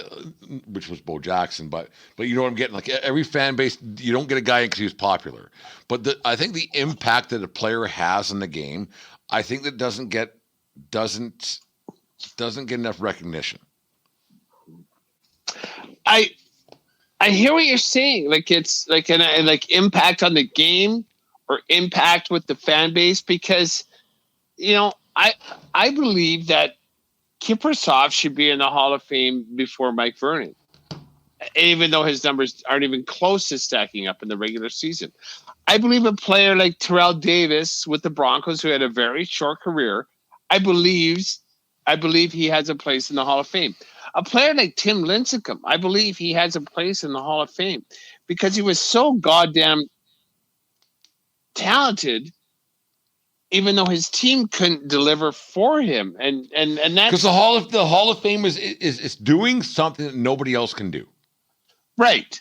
which was Bo Jackson. But you know what I'm getting? Like every fan base, you don't get a guy in because he was popular. But I think the impact that a player has in the game, I think that doesn't get enough recognition. I hear what you're saying. Like it's like an like impact on the game or impact with the fan base, because I believe that Kiprusoff should be in the Hall of Fame before Mike Vernon, even though his numbers aren't even close to stacking up in the regular season. I believe a player like Terrell Davis with the Broncos, who had a very short career, I believe he has a place in the Hall of Fame. A player like Tim Lincecum, I believe he has a place in the Hall of Fame because he was so goddamn talented, even though his team couldn't deliver for him. And that's because the Hall of Fame is doing something that nobody else can do. Right.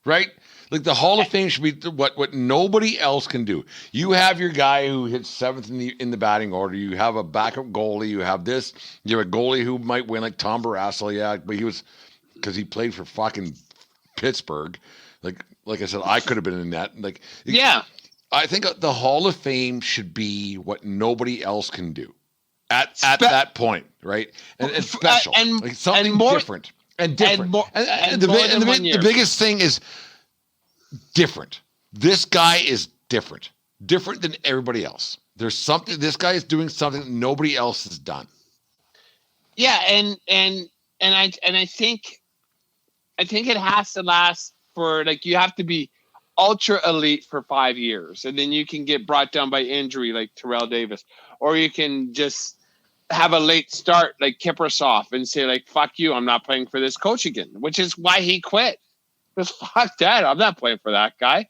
Like the Hall of Fame should be what nobody else can do. You have your guy who hits seventh in the batting order. You have a backup goalie. You have this. You have a goalie who might win, like Tom Barrasso. But he was because he played for fucking Pittsburgh. Like I said, I could have been in that. Like I think the Hall of Fame should be what nobody else can do at that point, right? And special, like something different and different. The biggest thing is different. This guy is different than everybody else. There's something. This guy is doing something that nobody else has done. Yeah, and I think it has to last for, like, you have to be ultra elite for 5 years, and then you can get brought down by injury like Terrell Davis, or you can just have a late start like Kiprusoff and say, like, fuck you, I'm not playing for this coach again, which is why he quit. Because fuck that, I'm not playing for that guy.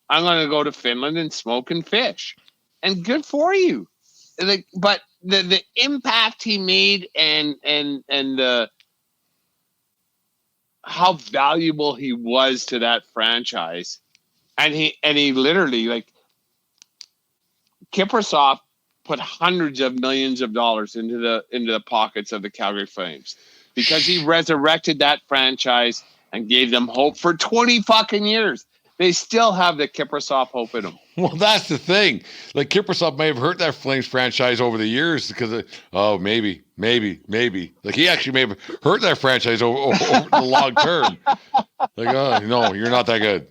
I'm going to go to Finland and smoke and fish. And good for you. Like, but the impact he made and the how valuable he was to that franchise. And he literally, like, Kiprusoff put hundreds of millions of dollars into the pockets of the Calgary Flames because he resurrected that franchise and gave them hope for 20 fucking years. They still have the Kiprusoff hope in them. Well, that's the thing. Like, Kiprusoff may have hurt that Flames franchise over the years because of, maybe. Like, he actually may have hurt that franchise over the long term. Like, no, you're not that good.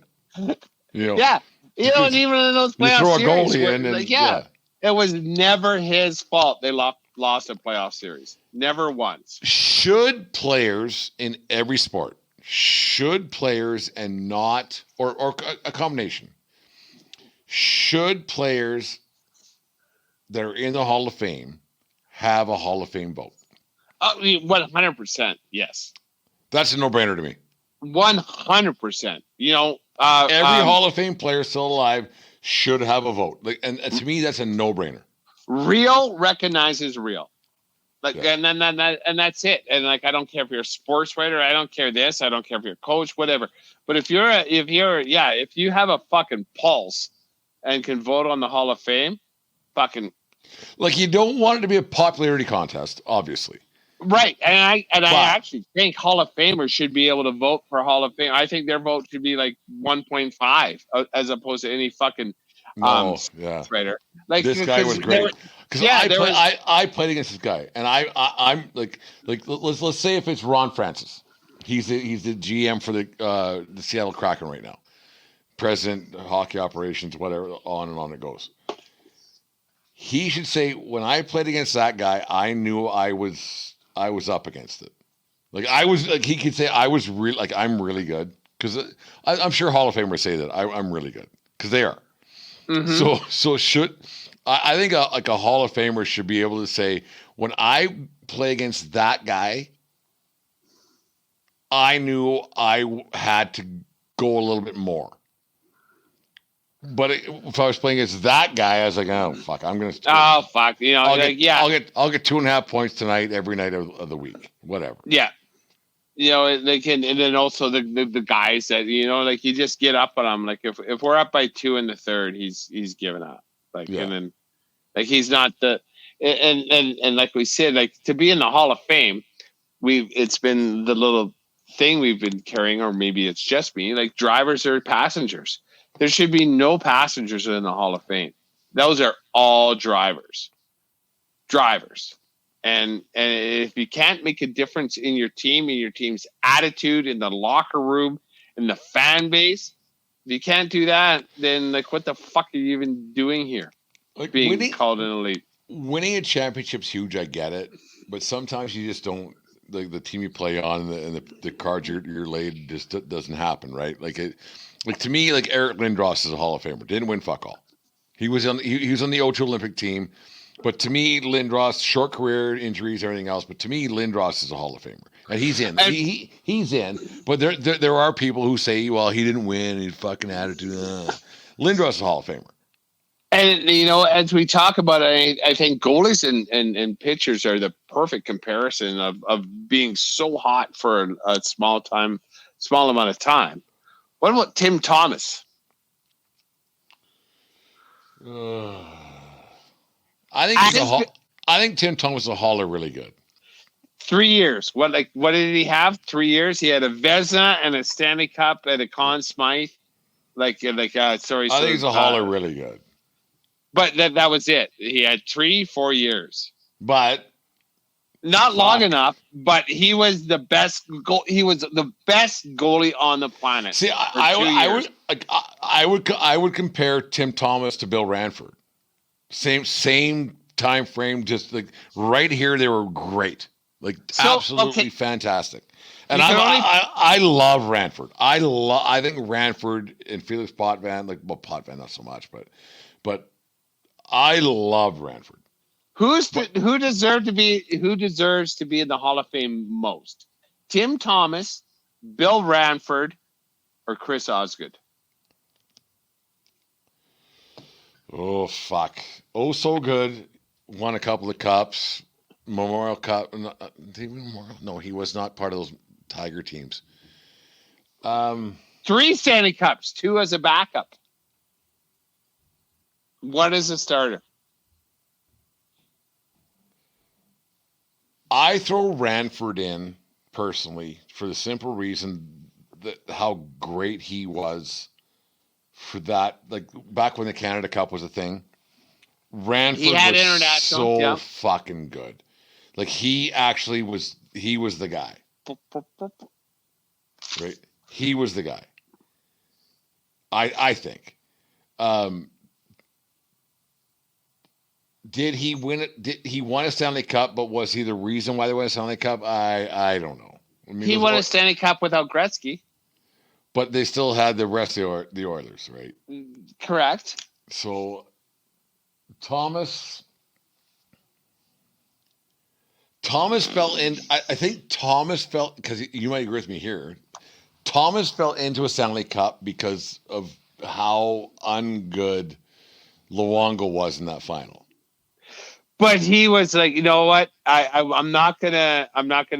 You know, yeah, and even in those playoff throw a series, goalie in, and it was never his fault they lost a playoff series. Never once. Should players in every sport, and not, or a combination, should players that are in the Hall of Fame have a Hall of Fame vote? 100%, yes. That's a no-brainer to me. 100%. Every Hall of Fame player still alive should have a vote. Like, and to me, that's a no-brainer. Real recognizes real. Like, yeah. and that's it. And, like, I don't care if you're a sports writer, I don't care this, I don't care if you're a coach, whatever. But if you have a fucking pulse and can vote on the Hall of Fame, fucking, like, you don't want it to be a popularity contest, obviously. Right. I actually think Hall of Famers should be able to vote for Hall of Fame. I think their vote should be like 1.5 as opposed to any fucking writer. Like, this guy was great. Because I played against this guy, and I'm like let's say if it's Ron Francis, he's the GM for the Seattle Kraken right now, president of hockey operations, whatever, on and on it goes. He should say, when I played against that guy, I knew I was up against it. Like, I was, like, he could say I was really, like, I'm really good, because I'm sure Hall of Famers say that I'm really good, because they are. Mm-hmm. So should I think a Hall of Famer should be able to say, when I play against that guy, I knew I had to go a little bit more. But if I was playing against that guy, I was like, oh fuck, I'm gonna. Oh fuck, I'll get 2.5 points tonight, every night of the week, whatever. Yeah. like, and then also the guys that, like, you just get up on them. Like, if we're up by 2 in the third, he's giving up. Like, and then, like, he's not and like we said, like, to be in the Hall of Fame, it's been the little thing we've been carrying, or maybe it's just me, like, drivers are passengers. There should be no passengers in the Hall of Fame. Those are all drivers. And if you can't make a difference in your team, in your team's attitude, in the locker room, in the fan base, if you can't do that, then, like, what the fuck are you even doing here? Like, being called an elite. Winning a championship's huge, I get it, but sometimes you just don't. Like, the team you play on and the cards you're laid just doesn't happen, right? Like, to me, like, Eric Lindros is a Hall of Famer. Didn't win fuck all. He was on the 02 Olympic team. But to me, Lindros, short career, injuries, everything else. But to me, Lindros is a Hall of Famer, and he's in. He's in. But there are people who say, well, he didn't win. He's fucking attitude. Lindros is a Hall of Famer. And as we talk about it, I think goalies and pitchers are the perfect comparison of being so hot for a small amount of time. What about Tim Thomas? I think Tim Thomas is a Hauler really good. 3 years. What did he have? 3 years. He had a Vezina and a Stanley Cup and a Conn Smythe. I think he's a Hauler really good. But that was it. He had 3-4 years. But not long enough. But he was the best. He was the best goalie on the planet. See, I would compare Tim Thomas to Bill Ranford. Same time frame, just like right here, they were great, like, absolutely fantastic. And I love Ranford. I think Ranford and Felix Potvin, Potvin not so much, but I love Ranford. Who deserves to be in the Hall of Fame most? Tim Thomas, Bill Ranford, or Chris Osgood? Oh, fuck. Oh, so good. Won a couple of cups. Memorial Cup. No, he was not part of those Tiger teams. 3 Stanley Cups, 2 as a backup. 1 as a starter. I throw Ranford in, personally, for the simple reason that how great he was for that, like, back when the Canada Cup was a thing. Ranford was so fucking good. Like, he actually was the guy. Right? He was the guy. I think. Did he win it? Did he won a Stanley Cup, but was he the reason why they won a Stanley Cup? I don't know. I mean, he won a Stanley Cup without Gretzky. But they still had the rest of the Oilers, right? Correct. So Thomas fell in. I think Thomas fell, because you might agree with me here. Thomas fell into a Stanley Cup because of how ungood Luongo was in that final. But he was like, you know what? I'm not gonna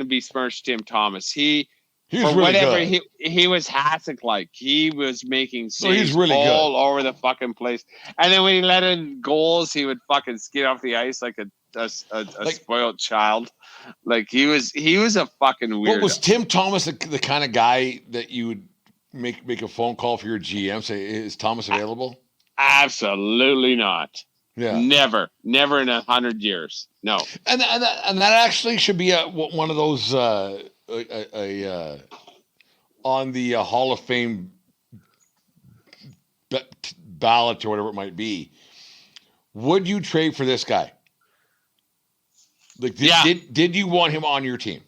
besmirch Tim Thomas. He was really good. He was Hasek like. He was making saves all over the fucking place. And then when he let in goals, he would fucking skid off the ice like a spoiled child. Like, he was a fucking weirdo. But was Tim Thomas the kind of guy that you would make a phone call for your GM, say, is Thomas available? Absolutely not. Yeah. Never in 100 years. No. And that actually should be one of those on the Hall of Fame ballot or whatever it might be. Would you trade for this guy? Like, did you want him on your team?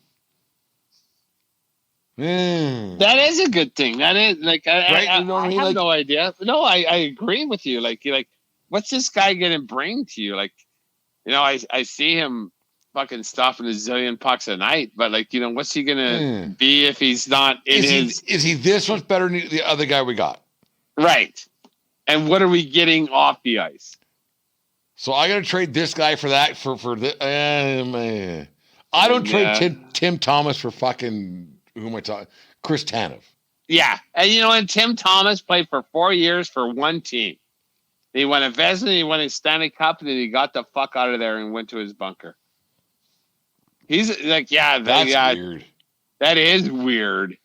That is a good thing. That is, like, I have no idea. No, I agree with you. Like, what's this guy going to bring to you? Like, I see him fucking stuffing a zillion pucks a night, but, like, what's he going to be if he's not in his... Is he this much better than the other guy we got? Right. And what are we getting off the ice? So I got to trade this guy for that, for the... I don't trade Tim Thomas for fucking who am I talking? Chris Tanev. Yeah. And Tim Thomas played for 4 years for one team. He won a Vezina, he won a Stanley Cup, and then he got the fuck out of there and went to his bunker. He's like, That's weird. That is weird.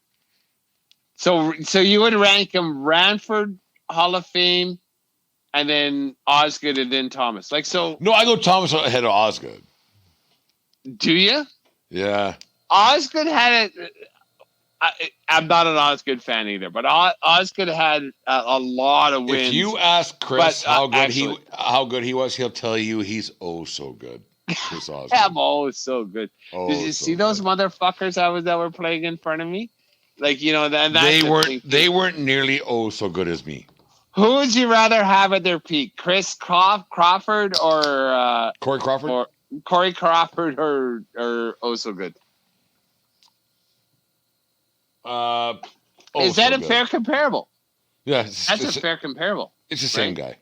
So you would rank him Ranford, Hall of Fame, and then Osgood, and then Thomas. No, I go Thomas ahead of Osgood. Do you? Yeah. Osgood had it. I'm not an Osgood fan either, but Osgood had a lot of wins. If you ask Chris how good he was, he'll tell you he's so good. Chris Osgood. I'm so good. Did you see those good. motherfuckers that were playing in front of me? They weren't nearly so good as me. Who would you rather have at their peak, Chris Crawford or Corey Crawford? or Corey Crawford or so good? Is that a fair comparable? Yeah, that's a fair comparable. It's the same guy.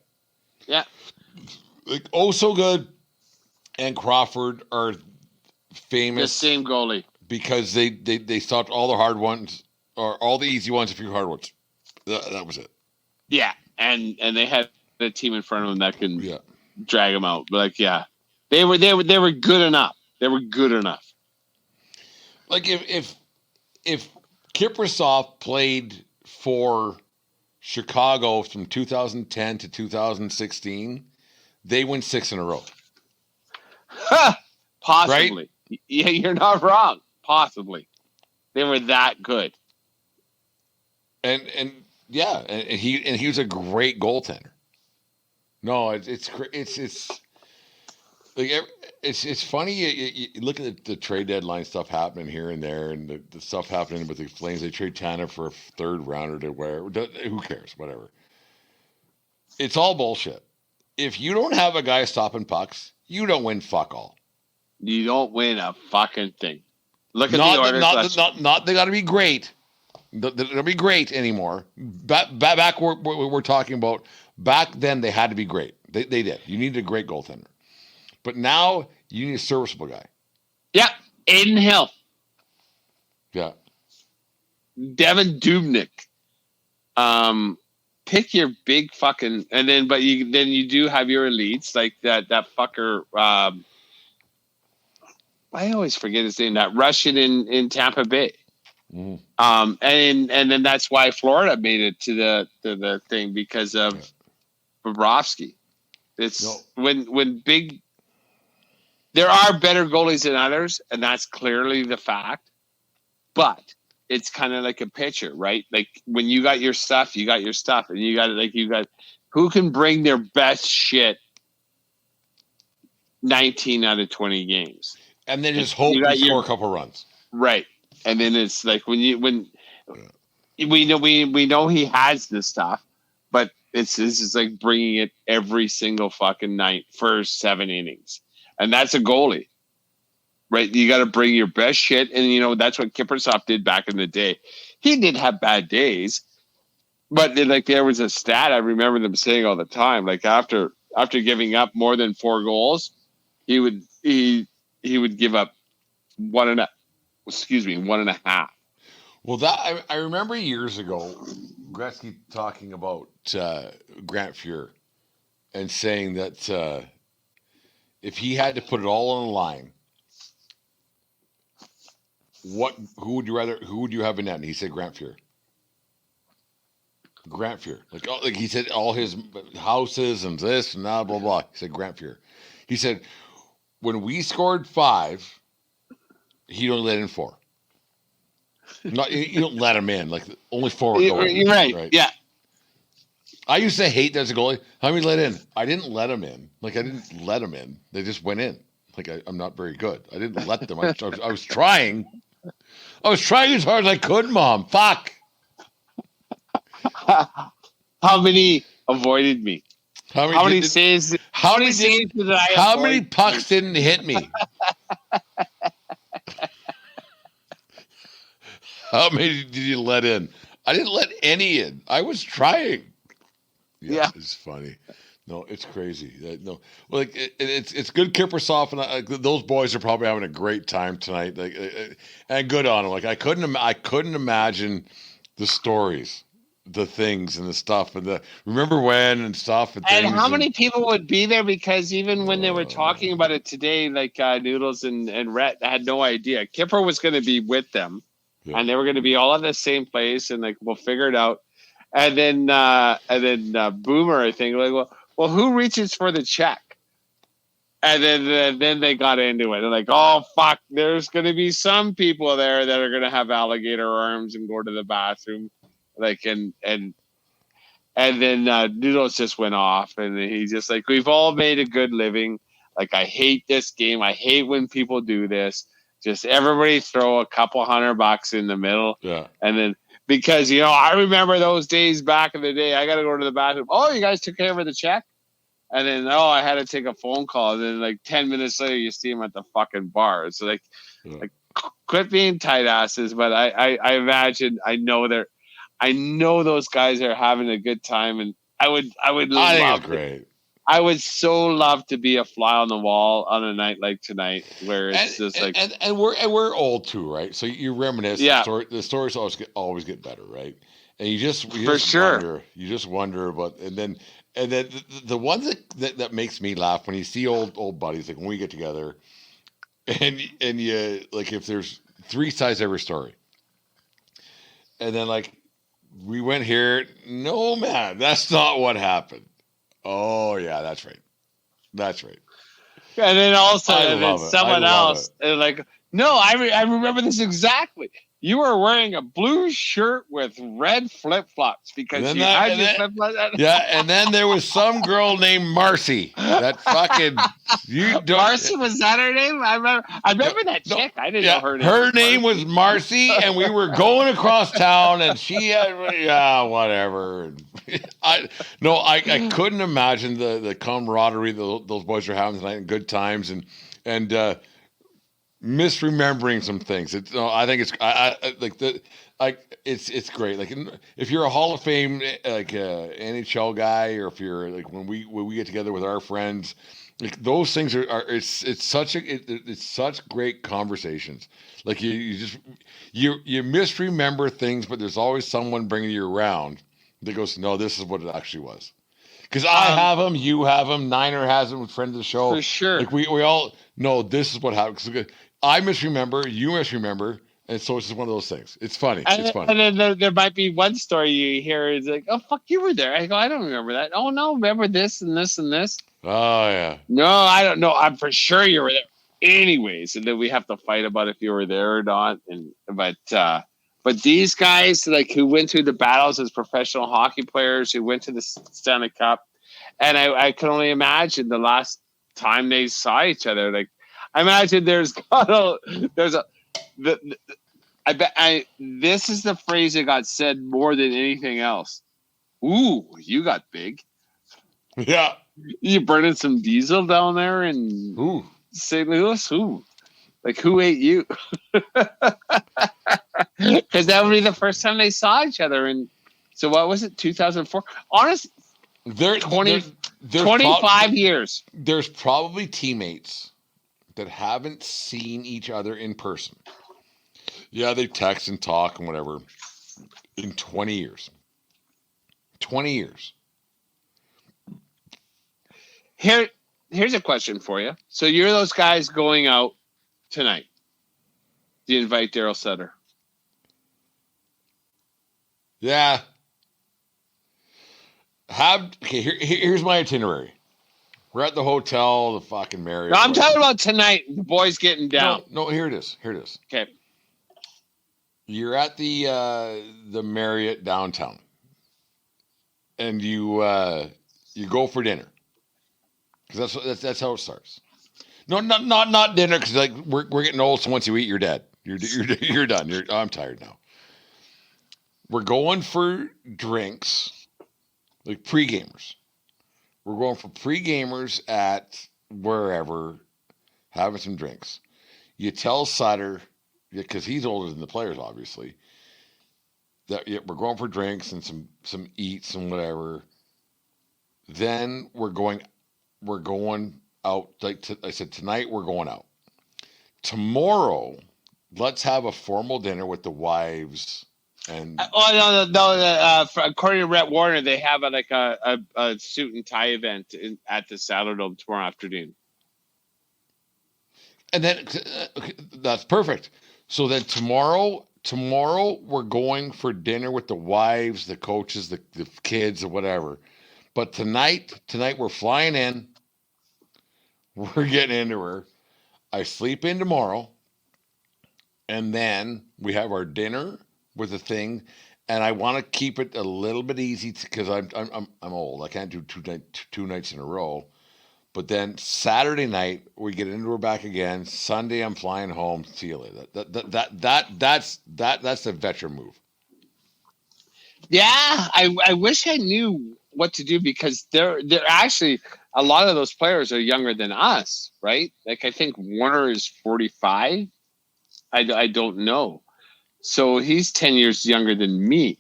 Yeah, like so good, and Crawford are famous. The same goalie because they stopped all the hard ones or all the easy ones, a few hard ones. That was it. Yeah, and they had a team in front of them that can drag them out. But they were good enough. They were good enough. Like if Kiprusoff played for Chicago from 2010 to 2016, they win 6 in a row. Possibly. Right? Yeah, you're not wrong. Possibly. They were that good. And he was a great goaltender. No, it's like it's funny. You look at the trade deadline stuff happening here and there, and the stuff happening with the Flames. They trade Tanev for a third rounder to where. Who cares? Whatever. It's all bullshit. If you don't have a guy stopping pucks, you don't win fuck all. You don't win a fucking thing. Look at not the Oilers. Not they got to be great. They don't be great anymore. Back we're talking about. Back then they had to be great. They did. You needed a great goaltender. But now you need a serviceable guy. Yeah, Aiden Hill. Yeah. Devin Dubnyk. Pick your big fucking but you do have your elites like that fucker. I always forget his name. That Russian in Tampa Bay. Mm. And then that's why Florida made it to the thing because of Bobrovsky. It's when big. There are better goalies than others, and that's clearly the fact. But it's kind of like a pitcher, right? Like when you got your stuff, you got your stuff, and you got who can bring their best shit 19 out of 20 games. And then just hope you score a couple runs. Right. And then it's like we know he has this stuff, but this is like bringing it every single fucking night for 7 innings. And that's a goalie, right? You got to bring your best shit. And, that's what Kiprusoff did back in the day. He did have bad days, but there was a stat I remember them saying all the time. Like after giving up more than 4 goals, he would give up 1.5. Well, that I remember years ago, Gretzky talking about Grant Fuhr and saying that if he had to put it all on the line, who would you have in that? And he said Grant Fuhr. Grant Fuhr. Like he said all his houses and this and blah, blah, blah. He said Grant Fuhr. He said, when we scored 5, he don't let in 4. You don't let him in. Like only 4 were going. You're right. Yeah. I used to hate that as a goalie. How many let in? I didn't let them in. Like I didn't let them in. They just went in. Like I'm not very good. I didn't let them. I was trying. I was trying as hard as I could, Mom. Fuck. How many avoided me? How many saves did I avoid? How many pucks didn't hit me? How many did you let in? I didn't let any in. I was trying. Yeah. It's funny. No, it's crazy. No, like it's good. Kiprusoff and those boys are probably having a great time tonight. Like, and good on them. Like I couldn't imagine the stories, the things, and the stuff, and the remember when and stuff and And things. how many people would be there? Because even when they were talking about it today, like Noodles and Rhett had no idea. Kipper was going to be with them, and they were going to be all in the same place, and like we'll figure it out. And then Boomer, I think, like, well, who reaches for the check? And then they got into it. They're like, oh fuck, there's going to be some people there that are going to have alligator arms and go to the bathroom, like and then Noodles just went off, and he's just like, we've all made a good living. Like, I hate this game. I hate when people do this. Just everybody throw a couple $100 in the middle. Yeah. And then, because, I remember those days back in the day, I got to go to the bathroom. Oh, you guys took care of the check? And then, I had to take a phone call. And then, like, 10 minutes later, you see him at the fucking bar. So, like, quit being tight asses. But I imagine, I know those guys are having a good time, and I would love think it's great. I would so love to be a fly on the wall on a night like tonight, where it's just like, and we're old too, right? So you reminisce. Yeah. The stories always get better, right? And you just wonder about, and then the one that makes me laugh when you see old buddies, like when we get together, and you, like, if there's 3 sides to every story, and then like, we went here. No, man, that's not what happened. Oh, yeah, that's right. That's right. and then also someone else, and like, no, I remember this exactly. You were wearing a blue shirt with red flip flops because you had your flip flops. Yeah, and then there was some girl named Marcy. That fucking Marcy, was that her name? I remember that chick. I didn't know her name. Her name was Marcy, and we were going across town, and she had whatever. I couldn't imagine the camaraderie those boys are having tonight, and good times, and misremembering some things. I think it's it's great. Like, if you're a Hall of Fame NHL guy, or if you're like when we get together with our friends, like, those things are it's such great conversations. Like, you misremember things, but there's always someone bringing you around that goes, no, this is what it actually was. Because I have them, you have them, Niner has them, friend of the show. For sure. Like, we all know this is what happened. I misremember, you misremember, and so it's just one of those things. It's funny. It's funny. And then there might be one story you hear is like, oh, fuck, you were there. I go, I don't remember that. Oh, no, remember this and this and this? Oh, yeah. No, I don't know. I'm for sure you were there. Anyways, and then we have to fight about if you were there or not. But these guys, like, who went through the battles as professional hockey players, who went to the Stanley Cup, and I can only imagine the last time they saw each other. Like, I imagine this is the phrase that got said more than anything else. Ooh, you got big. Yeah. You burning some diesel down there in St. Louis? Ooh. Like, who ate you? Because that would be the first time they saw each other. And so what was it, 2004? Honestly, 25 years. There's probably teammates that haven't seen each other in person. Yeah, they text and talk and whatever in 20 years. 20 years. Here's a question for you. So you're those guys going out tonight. Do you invite Daryl Sutter? Yeah. Here's my itinerary. We're at the hotel, the fucking Marriott. No, I'm talking about tonight. The boys getting down. No, here it is. Okay. You're at the Marriott downtown, and you go for dinner, because that's how it starts. No, not dinner, because like we're getting old. So once you eat, you're dead. You're done. I'm tired now. We're going for drinks, like pre-gamers. We're going for pre-gamers at wherever, having some drinks. You tell Sutter, because he's older than the players, obviously, that we're going for drinks and some eats and whatever. Then we're going out. I said, tonight we're going out. Tomorrow, let's have a formal dinner with the wives. And according to Rhett Warner, they have a suit and tie event at the Saddledome tomorrow afternoon. And then that's perfect. So then tomorrow we're going for dinner with the wives, the coaches, the kids, or whatever. But tonight we're flying in. We're getting into her. I sleep in tomorrow, and then we have our dinner with the thing. And I want to keep it a little bit easy because I'm old. I can't do two nights in a row. But then Saturday night we get into her back again. Sunday I'm flying home. See you later. That's a veteran move. Yeah, I wish I knew what to do because they're actually a lot of those players are younger than us, right? Like I think Warner is 45. I don't know. So he's 10 years younger than me.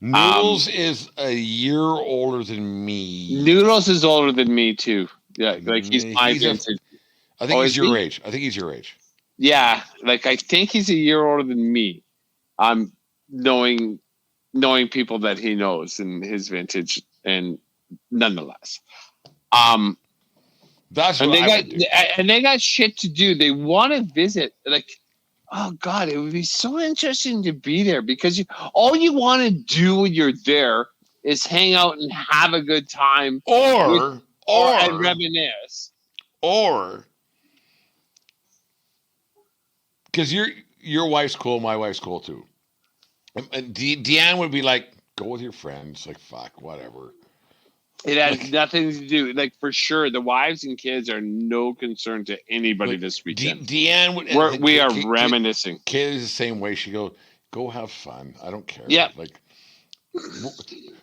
Noodles is a year older than me. Noodles is older than me too. Yeah, like he's my vintage. I think he's your age. I think he's your age. Yeah, like I think he's a year older than me. Knowing people that he knows and his vintage, and nonetheless, that's what I would do. And they got shit to do. They want to visit. Like, oh God, it would be so interesting to be there because all you want to do when you're there is hang out and have a good time, or and reminisce, or because your wife's cool, my wife's cool too. And Deanne would be like, go with your friends. Like, fuck, whatever. It has nothing to do. Like, for sure, the wives and kids are no concern to anybody this weekend. Deanne would... We are reminiscing. Kid is the same way. She goes, go have fun. I don't care. Yeah. Like,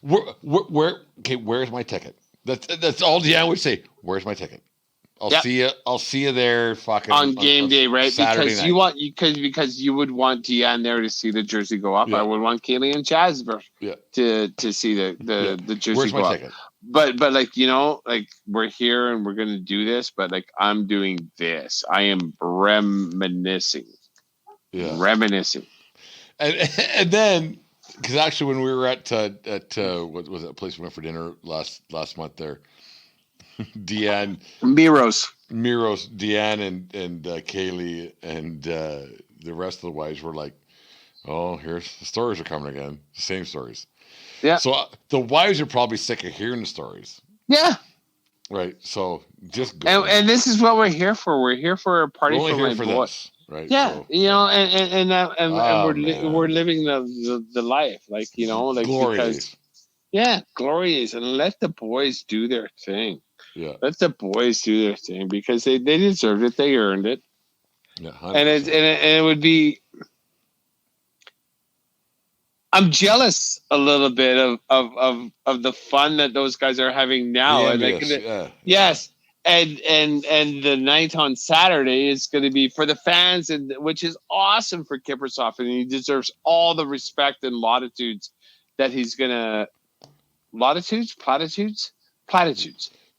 where's my ticket? That's all Deanne would say. Where's my ticket? I'll see you there fucking on game day, right? Saturday night. Because you would want Deanne there to see the jersey go up. Yeah. I would want Kaylee and Jasper to see the jersey Where's go my up. Ticket? But like, you know, like we're here and we're gonna do this, but like I'm doing this. I am reminiscing. Yeah. Reminiscing. And then because actually when we were at what was that place we went for dinner last month there, Deanne, Miros, Deanne, and Kaylee, and the rest of the wives were like, "Oh, here's the stories are coming again. The same stories." Yeah. So the wives are probably sick of hearing the stories. Yeah. Right. So just go. And this is what we're here for. We're here for a party for my boy. This, right. Yeah. So, you know, and we're living the life, like, you know, like glory because days. Yeah, glory days, and let the boys do their thing. Yeah. Let the boys do their thing because they deserved it. They earned it. Yeah, 100%. And it would be. I'm jealous a little bit of the fun that those guys are having now. Yes. And the night on Saturday is going to be for the fans, and which is awesome for Kiprusoff, and he deserves all the respect and latitudes that he's going to. Platitudes.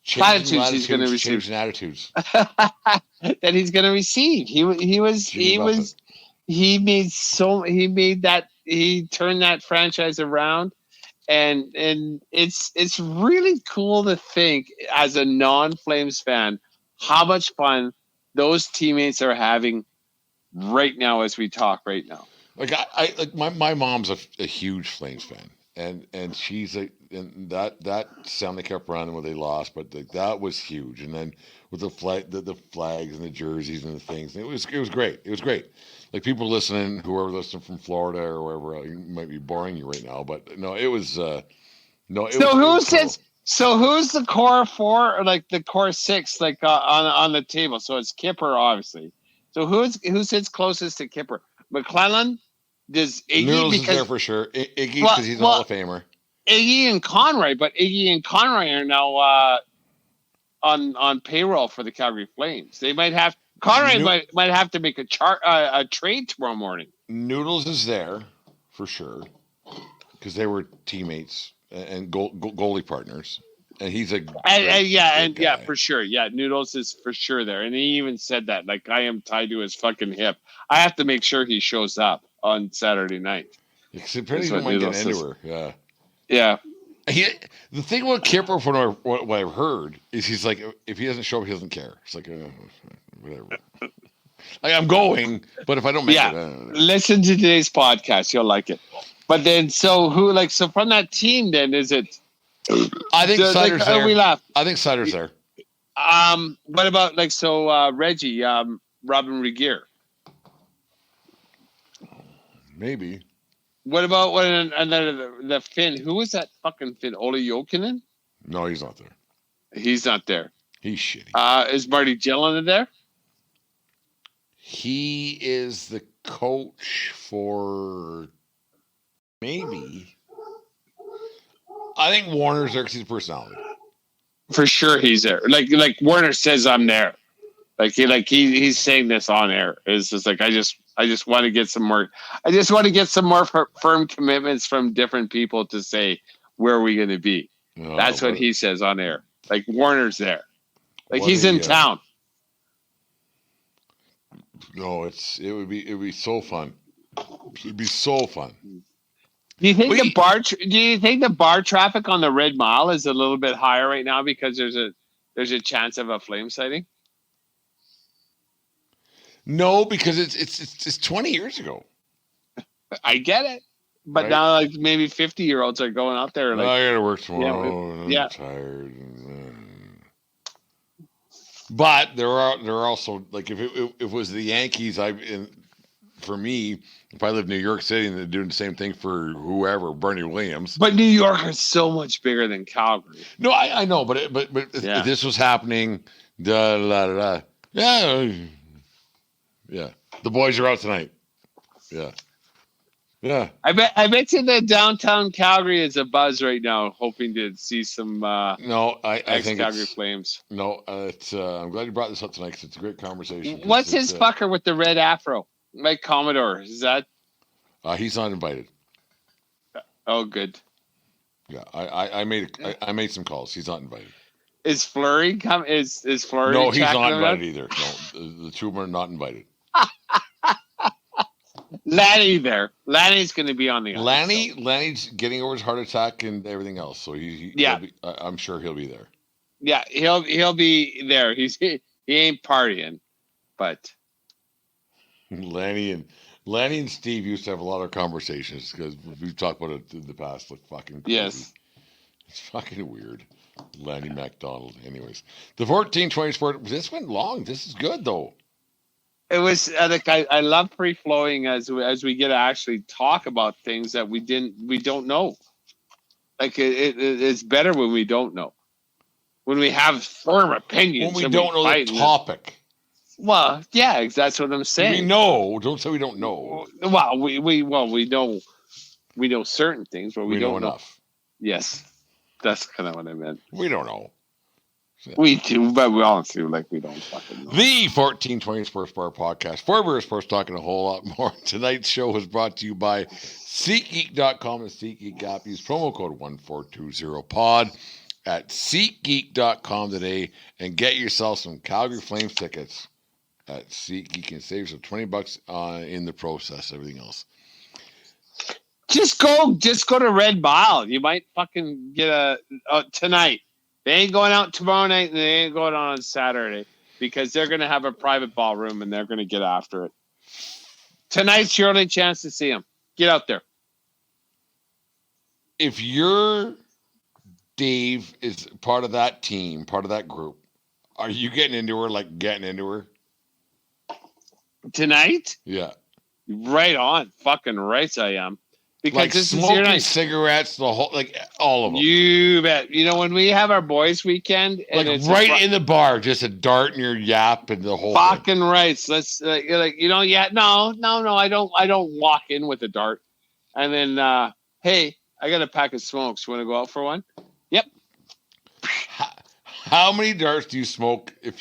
He's going to receive. Changing attitudes. That he's going to receive. He turned that franchise around, and it's really cool to think as a non-Flames fan how much fun those teammates are having right now as we talk right now. Like I like my mom's a huge Flames fan. And she's and that Stanley Cup run when they lost, but that was huge. And then with the flags and the jerseys and the things, it was great. It was great. Like people listening who are listening from Florida or wherever, it might be boring you right now, but no, it was So who's the core four or like the core six like on the table? So it's Kipper obviously. So who sits closest to Kipper? McClellan. Does Iggy Noodles is there for sure. Iggy because he's a Hall of Famer. Iggy and Conroy, but Iggy and Conroy are now on payroll for the Calgary Flames. They might have Conroy might have to make a trade tomorrow morning. Noodles is there for sure because they were teammates and goalie partners. And he's a yeah, for sure. Yeah, Noodles is for sure there. And he even said that, like, I am tied to his fucking hip. I have to make sure he shows up on Saturday night. Because apparently he might get anywhere. Yeah. Yeah. The thing about Kipper, from what I've heard, is he's like, if he doesn't show up, he doesn't care. It's like, whatever. Like, I'm going, but if I don't make it, listen to today's podcast, you'll like it. But then, so from that team, then is it? I think Sider's there. We laugh. I think Sider's there. What about Reggie, Robin Regier? Maybe. What about the Finn? Who was that fucking Finn? Ole Jokinen? No, he's not there. He's not there. He's shitty. Is Marty Gillen there? He is the coach for maybe. I think Warner's there because he's a personality. For sure, he's there. Like Warner says, I'm there. He's saying this on air. It's just like I just want to get some more. I just want to get some more firm commitments from different people to say where are we going to be. That's what he says on air. Like Warner's there. Like he's in town. No, it would be so fun. It'd be so fun. Do you think the bar traffic on the Red Mile is a little bit higher right now because there's a chance of a flame sighting? No, because it's 20 years ago. I get it, but now like maybe 50-year-olds are going out there. Like, I gotta work tomorrow. And I'm tired. But there are also, like, if it was the Yankees, for me, if I lived in New York City and they're doing the same thing for whoever, Bernie Williams. But New York is so much bigger than Calgary. No, I know, but if this was happening, yeah. The boys are out tonight. Yeah. Yeah. I bet you that downtown Calgary is a buzz right now, hoping to see some I think Calgary Flames. No, I'm glad you brought this up tonight because it's a great conversation. What's his fucker with the red afro? Mike Commodore, is that? He's not invited. Oh, good. Yeah, I made some calls. He's not invited. Is Fleury come? Is Fleury? No, he's not invited either. No, the two of them are not invited. Lanny there. Lanny's going to be on the Lanny's getting over his heart attack and everything else, so I'm sure he'll be there. Yeah, he'll be there. He ain't partying, but Lanny and Steve used to have a lot of conversations because we've talked about it in the past. Like fucking crazy. Yes, it's fucking weird. Lanny McDonald. Anyways, the 1420 Sport. This went long. This is good though. It was like I love free flowing as we get to actually talk about things that we don't know. Like it's better when we don't know, when we have firm opinions. When we don't know the topic. Well, yeah, that's what I'm saying. We know. Don't say we don't know. Well, we know certain things, but we don't know enough. Yes, that's kind of what I meant. We don't know. We do, but we honestly we don't fucking know. The 1420 Sports Bar Podcast. For Sports talking a whole lot more. Tonight's show was brought to you by SeatGeek.com and SeatGeek app. Use promo code 1420pod at SeatGeek.com today and get yourself some Calgary Flames tickets at SeatGeek and save some $20 in the process. Everything else. Just go to Red Mile. You might fucking get tonight. They ain't going out tomorrow night, and they ain't going on Saturday because they're going to have a private ballroom, and they're going to get after it. Tonight's your only chance to see them. Get out there. If your Dave is part of that team, part of that group, are you getting into her? Tonight? Yeah. Right on. Fucking right I am. Because like this smoking is your night. Cigarettes, the whole, like all of them. You bet. You know, when we have our boys' weekend, and like right in the bar, just a dart in your yap and the whole fucking thing. Rights. Let's no. I don't walk in with a dart, and then hey, I got a pack of smokes. Want to go out for one? Yep. How many darts do you smoke if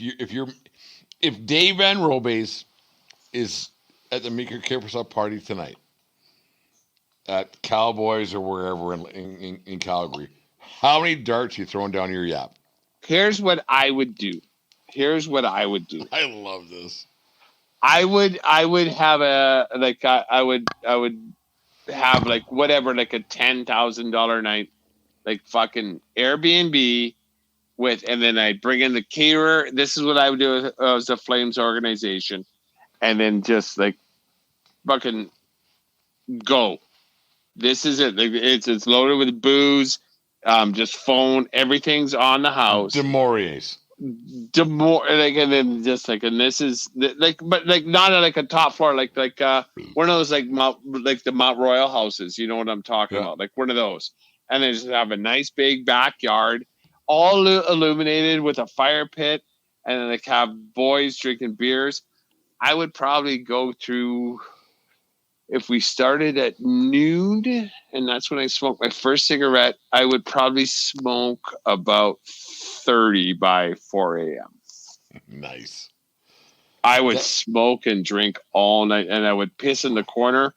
Dave Van Robes is at the Mikka Kiprusoff party tonight? At Cowboys or wherever in Calgary, How many darts you throwing down your yap? Here's what I would do. I love this. I would have I would have like whatever, like a $10,000 night, like fucking Airbnb with, and then I bring in the caterer. This is what I would do as the Flames organization, and then just like fucking go. This is it. Like, it's loaded with booze. Just phone. Everything's on the house. DeMauriers. Like, and then just like, and this is like, but like not like a top floor, like one of those like the Mount Royal houses. You know what I'm talking about? Like one of those, and then just have a nice big backyard, all illuminated with a fire pit, and then like have boys drinking beers. I would probably go through. If we started at noon, and that's when I smoked my first cigarette, I would probably smoke about 30 by 4 a.m. Nice. I would smoke and drink all night, and I would piss in the corner,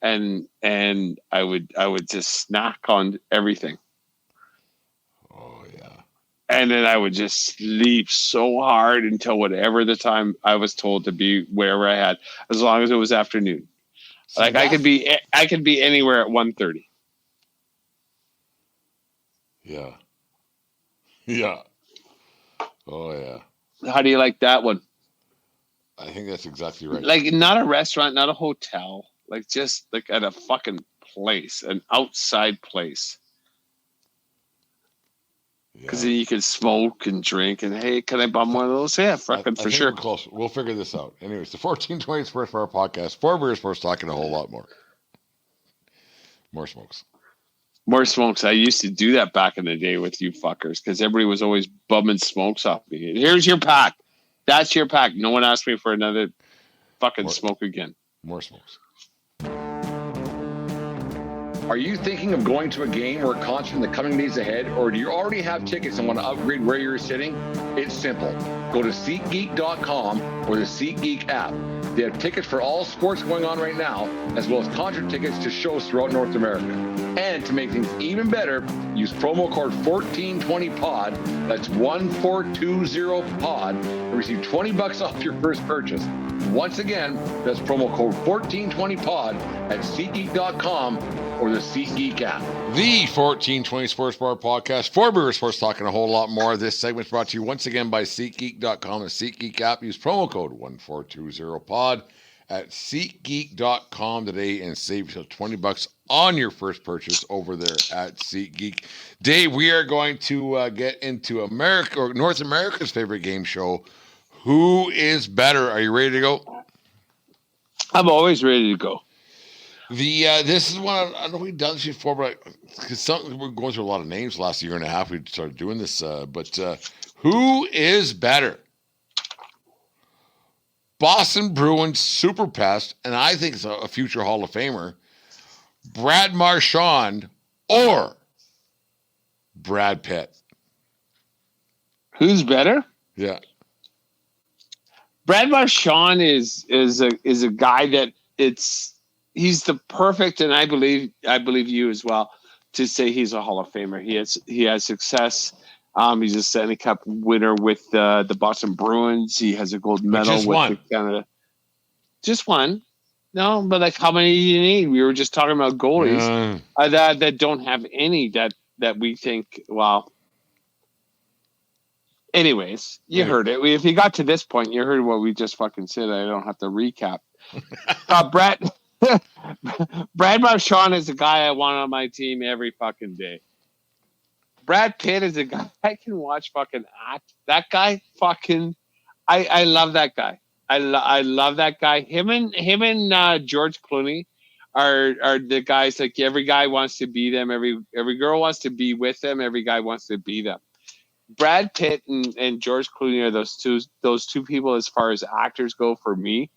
and I would just snack on everything. Oh yeah. And then I would just sleep so hard until whatever the time I was told to be, wherever I had, as long as it was afternoon. So like I could be anywhere at 1:30. Yeah. Yeah. Oh yeah. How do you like that one? I think that's exactly right. Like not a restaurant, not a hotel, like just like at a fucking place, an outside place. Because then you can smoke and drink, and hey, can I bum one of those? Yeah, fucking for sure. We're close. We'll figure this out. Anyways, the 1420 Sports Bar Podcast, 4 beers, sports talking a whole lot more. More smokes. More smokes. I used to do that back in the day with you fuckers, because everybody was always bumming smokes off me. Here's your pack. That's your pack. No one asked me for another fucking smoke again. More smokes. Are you thinking of going to a game or a concert in the coming days ahead, or do you already have tickets and want to upgrade where you're sitting? It's simple. Go to SeatGeek.com or the SeatGeek app. They have tickets for all sports going on right now, as well as concert tickets to shows throughout North America. And to make things even better, use promo code 1420POD, that's 1420POD, and receive $20 off your first purchase. Once again, that's promo code 1420POD at SeatGeek.com or the SeatGeek app. The 1420 Sports Bar Podcast, 4 beers, sports talking a whole lot more. This segment's brought to you once again by SeatGeek.com and SeatGeek app. Use promo code 1420POD at SeatGeek.com today and save yourself $20 on your first purchase over there at SeatGeek. Dave, we are going to get into America, or North America's favorite game show. Who is better? Are you ready to go? I'm always ready to go. This is one I know we've done this before, but because we're going through a lot of names the last year and a half, we started doing this. But who is better? Boston Bruins super pest, and I think it's a future Hall of Famer, Brad Marchand or Brad Pitt? Who's better? Yeah. Brad Marchand is a guy that he's the perfect, and I believe you as well, to say he's a Hall of Famer. He has success. He's a Stanley Cup winner with the Boston Bruins. He has a gold medal with Canada. Just one. No, but like how many do you need? We were just talking about goalies that don't have any that we think, well. Anyways, you heard it. If you got to this point, you heard what we just fucking said. I don't have to recap. Brad Marchand is a guy I want on my team every fucking day. Brad Pitt is a guy I can watch fucking act. That guy fucking, I love that guy. I love that guy. Him and George Clooney are the guys, like every guy wants to be them. Every girl wants to be with them. Every guy wants to be them. Brad Pitt and George Clooney are those two people as far as actors go for me.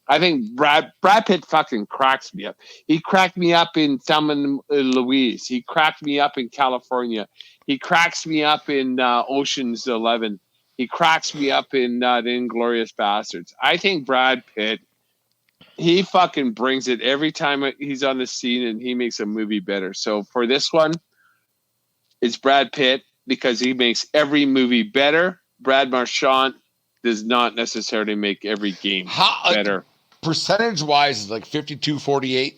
I think Brad Pitt fucking cracks me up. He cracked me up in Thelma and Louise. He cracked me up in California. He cracks me up in Ocean's 11. He cracks me up in the Inglourious Bastards. I think Brad Pitt, he fucking brings it every time he's on the scene, and he makes a movie better. So for this one, It's Brad Pitt because he makes every movie better. Brad Marchand does not necessarily make every game better. Percentage-wise, it's like 52-48.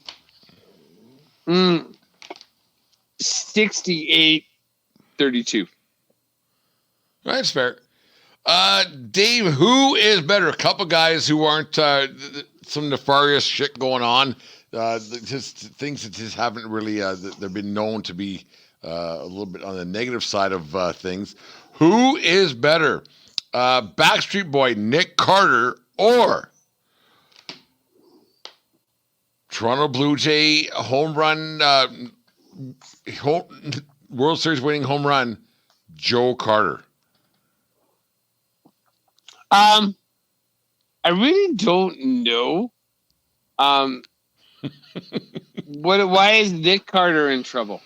68-32. That's fair. Dave, who is better? A couple guys who aren't some nefarious shit going on. Just things that just haven't really they've been known to be a little bit on the negative side of things. Who is better? Backstreet Boy Nick Carter or Toronto Blue Jay home run World Series winning home run Joe Carter? I really don't know. Why is Nick Carter in trouble?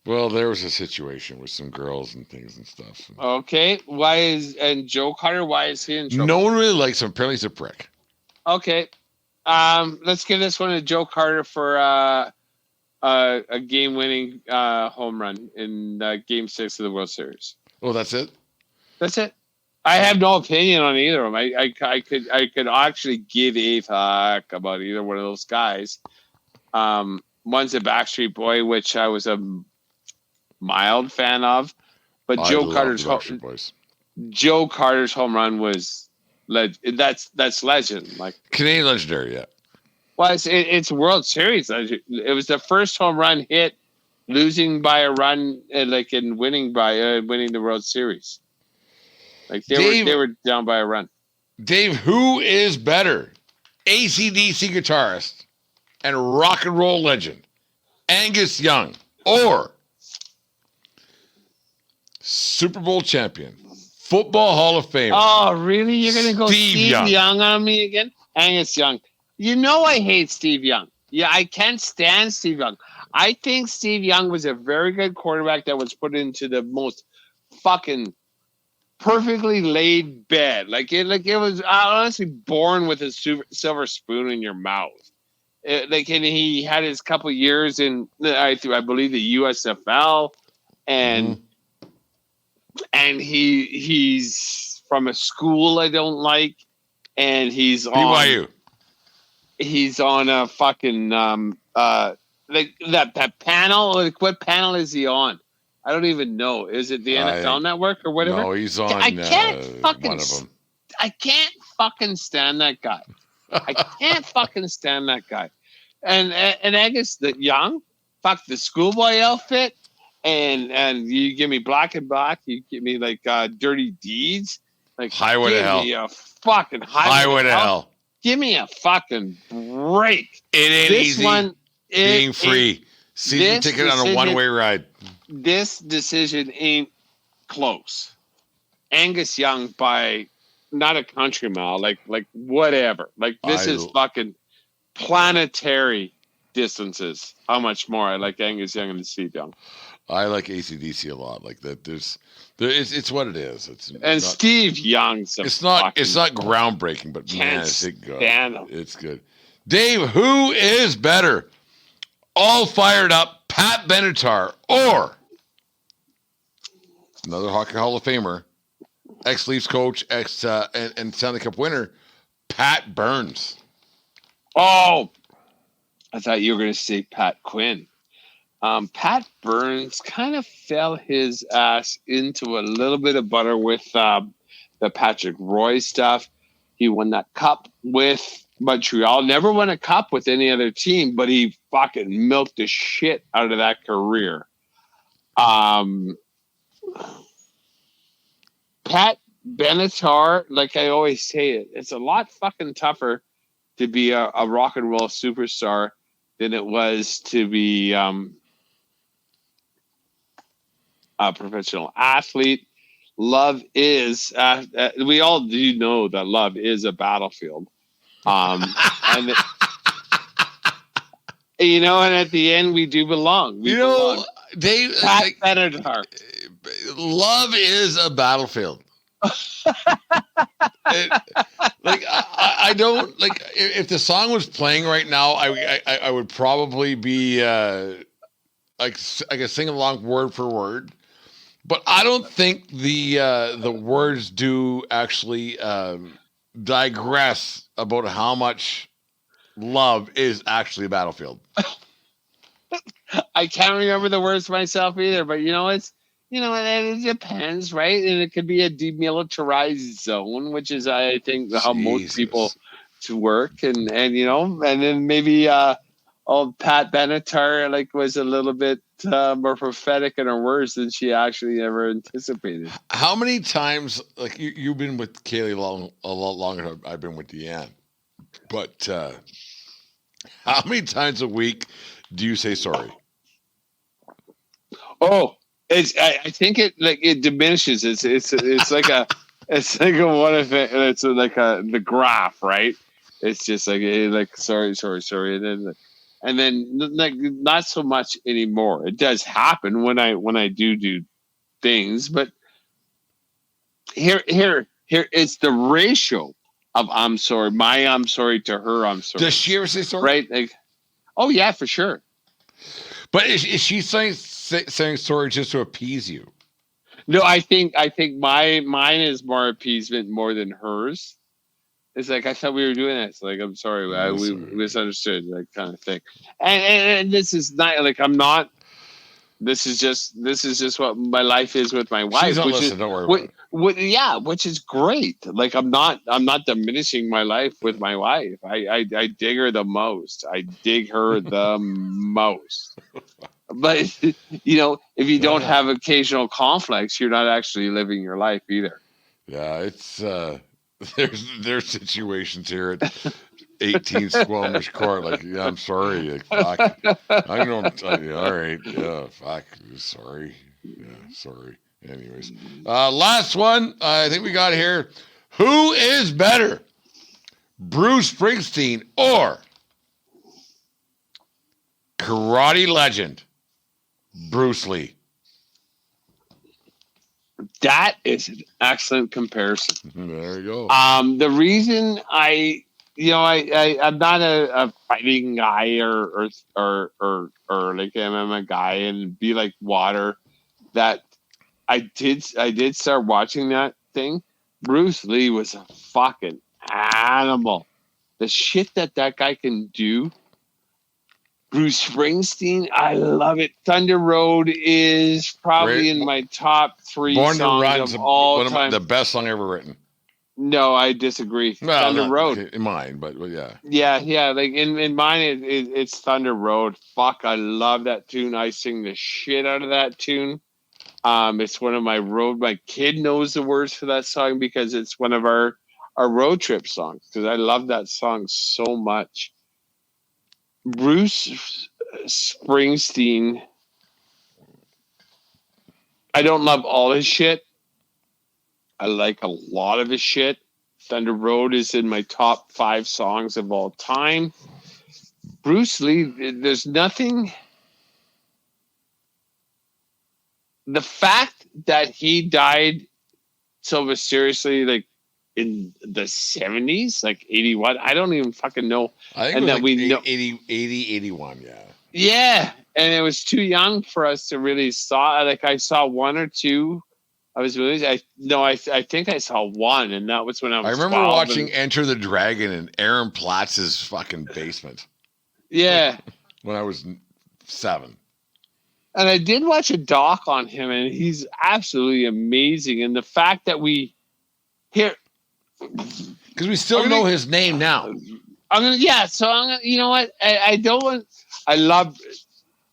Well, there was a situation with some girls and things and stuff. Okay. And Joe Carter, why is he in trouble? No one really likes him. Apparently he's a prick. Okay. Let's give this one to Joe Carter for a game-winning home run in Game 6 of the World Series. Oh, that's it? That's it. I have no opinion on either of them. I could actually give a fuck about either one of those guys. One's a Backstreet Boy, which I was a mild fan of, but Joe Carter's home run was that's legend. Like Canadian legendary, yeah. Well, it's World Series. It was the first home run hit, losing by a run, like in winning the World Series. Like they were down by a run. Dave, who is better? AC/DC guitarist and rock and roll legend Angus Young or Super Bowl champion, Football Hall of Famer? Oh, really? You're going to go Steve Young on me again? Angus Young. You know I hate Steve Young. Yeah, I can't stand Steve Young. I think Steve Young was a very good quarterback that was put into the most fucking perfectly laid bed. Like it was honestly born with a silver spoon in your mouth. And he had his couple years in, I believe, the USFL, and he's from a school I don't like, and he's on BYU. He's on a fucking like that panel. Like, what panel is he on? I don't even know. Is it the NFL Network or whatever? No, he's on. I can't fucking. One of them. I can't fucking stand that guy. I can't fucking stand that guy. And Angus Young, fuck the schoolboy outfit, and you give me Black and Black. You give me like Dirty Deeds, like Highway to Hell. Give me a fucking Highway to Hell. Give me a fucking break. It ain't easy being free. Season ticket on a one-way ride. This decision ain't close. Angus Young by not a country mile, like whatever. Like this is fucking planetary distances. How much more I like Angus Young and Steve Young. I like AC/DC a lot. Like that. It's what it is. And Steve Young's it's not groundbreaking, but man, it's good. It's good. Dave, who is better? All fired up, Pat Benatar or another Hockey Hall of Famer, ex-Leafs coach, and Stanley Cup winner, Pat Burns. Oh, I thought you were going to say Pat Quinn. Pat Burns kind of fell his ass into a little bit of butter with the Patrick Roy stuff. He won that cup with Montreal. Never won a cup with any other team, but he fucking milked the shit out of that career. Pat Benatar, like I always say it's a lot fucking tougher to be a rock and roll superstar than it was to be a professional athlete. Love is, we all do know that love is a battlefield. And and at the end, we do belong. Belong. Dave, Pat Benatar. Love is a battlefield. I don't like if the song was playing right now, I would probably be I could sing along word for word, But I don't think the words do actually digress about how much love is actually a battlefield. I can't remember the words myself either, but it depends, right? And it could be a demilitarized zone, which is, I think, how most people to work, and then maybe old Pat Benatar was a little bit more prophetic in her words than she actually ever anticipated. How many times, you've been with Kaylee a lot longer than I've been with Deanne, but how many times a week do you say sorry? Oh, I think it diminishes. It's like a one of it. It's like the graph, right? It's just sorry, and then not so much anymore. It does happen when I do things, but here it's the ratio of I'm sorry, my I'm sorry to her I'm sorry. Does she ever say sorry? Right? Oh yeah, for sure. But is she saying sorry just to appease you? No, I think mine is more appeasement more than hers. It's I thought we were doing this. I'm sorry, we misunderstood, kind of thing. And this is not I'm not. This is just what my life is with my wife. She's not listening. Don't worry about it. Which is great. I'm not diminishing my life with my wife. I dig her the most. I dig her the most. But if you don't have occasional conflicts, you're not actually living your life either. Yeah, it's there's situations here at 18 Squamish Court. Yeah, I'm sorry. Fuck. I know. All right. Yeah. Fuck. Sorry. Yeah. Sorry. Anyways, last one. I think we got here. Who is better, Bruce Springsteen or karate legend Bruce Lee? That is an excellent comparison. There you go. The reason I'm not a fighting guy or MMA guy and be like water. That I did start watching that thing. Bruce Lee was a fucking animal. The shit that guy can do. Bruce Springsteen, I love it. Thunder Road is probably in my top 3 songs of all time. The best song ever written. No, I disagree. Well, Thunder Road. In mine, but yeah. Yeah. In mine, it's Thunder Road. Fuck, I love that tune. I sing the shit out of that tune. It's one of my kid knows the words for that song because it's one of our road trip songs because I love that song so much. Bruce Springsteen, I don't love all his shit. I like a lot of his shit. Thunder Road is in my top 5 songs of all time. Bruce Lee, there's nothing. The fact that he died so mysteriously, in the 70s, 81, I don't even fucking know. I think it was 80, 81, yeah. Yeah, and it was too young for us to really saw. I saw 1 or 2 of his movies. I think I saw 1, and that was when I was. I remember watching Enter the Dragon in Aaron Platz's fucking basement. Yeah, when I was 7. And I did watch a doc on him, and he's absolutely amazing. And the fact that we here. Because we still know his name now. You know what? I don't want. I love.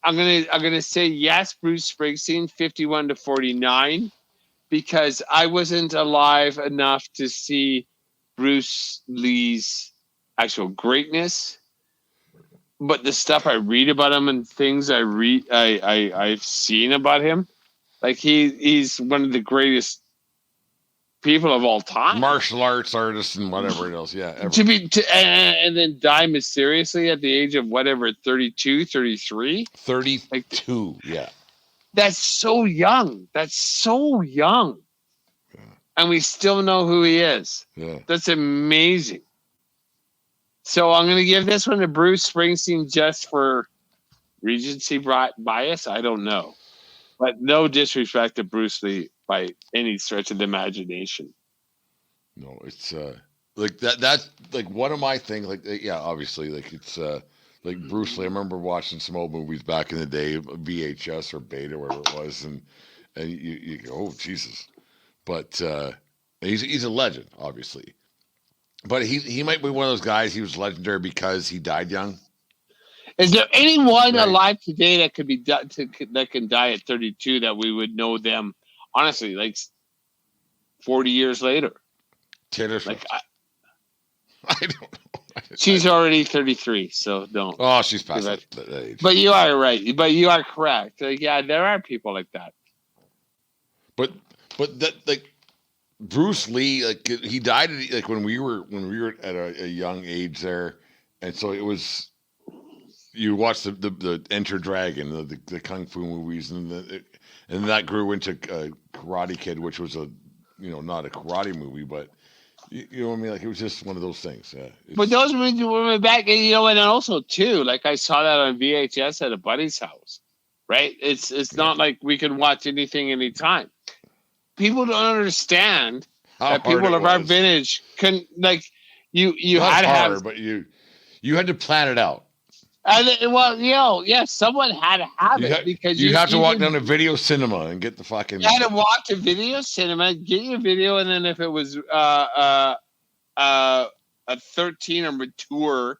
I'm gonna say yes, Bruce Springsteen, 51 to 49, because I wasn't alive enough to see Bruce Lee's actual greatness, but the stuff I read about him and things I've seen about him, he's one of the greatest people of all time, martial arts artists and whatever else, yeah. And then die mysteriously at the age of 32, 33. 32, yeah. That's so young. Yeah. And we still know who he is. Yeah. That's amazing. So I'm going to give this one to Bruce Springsteen just for recency bias. I don't know. But no disrespect to Bruce Lee by any stretch of the imagination. No, it's like that. That's like one of my things. Like, yeah, obviously, like it's like Bruce Lee. I remember watching some old movies back in the day, VHS or Beta, whatever it was, and you go, oh Jesus. But he's a legend, obviously. But he might be one of those guys. He was legendary because he died young. Is there anyone alive today that could be that can die at 32 that we would know them? Honestly, like 40 years later. Taylor Swift. Like, I don't know. She's already 33, so don't. Oh, she's past that age. But you are right. But you are correct. Like, yeah, there are people like that. But that like Bruce Lee, like he died like when we were at a young age there, and so it was. You watch the Enter Dragon, the kung fu movies, and that grew into Karate Kid, which was not a karate movie, but you know what I mean. Like it was just one of those things. Yeah. But those movies were back, and also too, like I saw that on VHS at a buddy's house, right? It's not like we can watch anything anytime. People don't understand that people of our vintage can like you had to have, but you had to plan it out. Someone had to have it because you have to walk down to video cinema and get the fucking. You had to walk to video cinema, get your video, and then if it was a 13 or mature,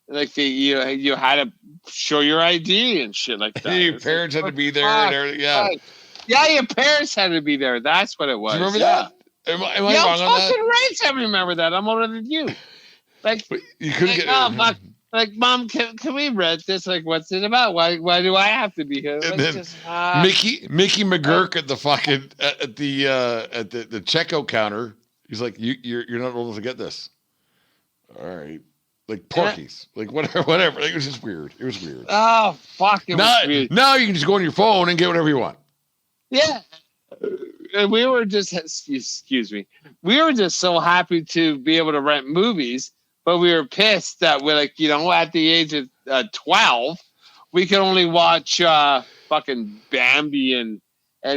like you had to show your ID and shit like that. Your parents had to be there and everything. Yeah. Yeah, your parents had to be there. That's what it was. Do you remember that? Am I wrong on that? Fucking right, I remember that. I'm older than you. Like but you couldn't get. Oh, fuck. Like, Mom, can we rent this? Like, what's it about? Why do I have to be here? And then Mickey McGurk at the fucking at the checkout counter. He's like, you're not able to get this. All right, like Porky's, like whatever. Like, it was just weird. It was weird. Oh fuck! It was weird. Now you can just go on your phone and get whatever you want. Yeah, and we were just excuse me. We were just so happy to be able to rent movies. But we were pissed that we're like, at the age of 12, we could only watch fucking Bambi and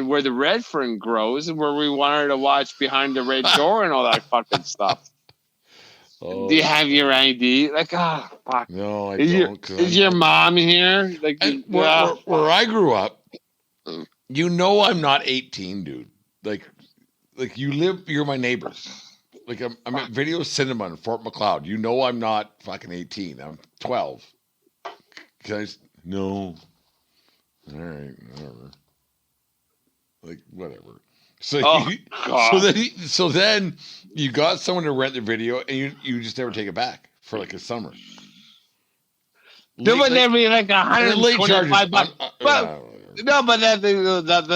Where the Red Fern Grows, and where we wanted to watch Behind the Red Door and all that fucking stuff. Oh. Do you have your ID? Like, fuck. No, I don't. Is your mom here? Like, where I grew up, I'm not 18, dude. Like you're my neighbors. Like I'm at Video Cinema in Fort McLeod. I'm not fucking 18. I'm 12. No. All right, whatever. Like whatever. So so then you got someone to rent the video, and you just never take it back for like a summer. There would never be like $125. No, but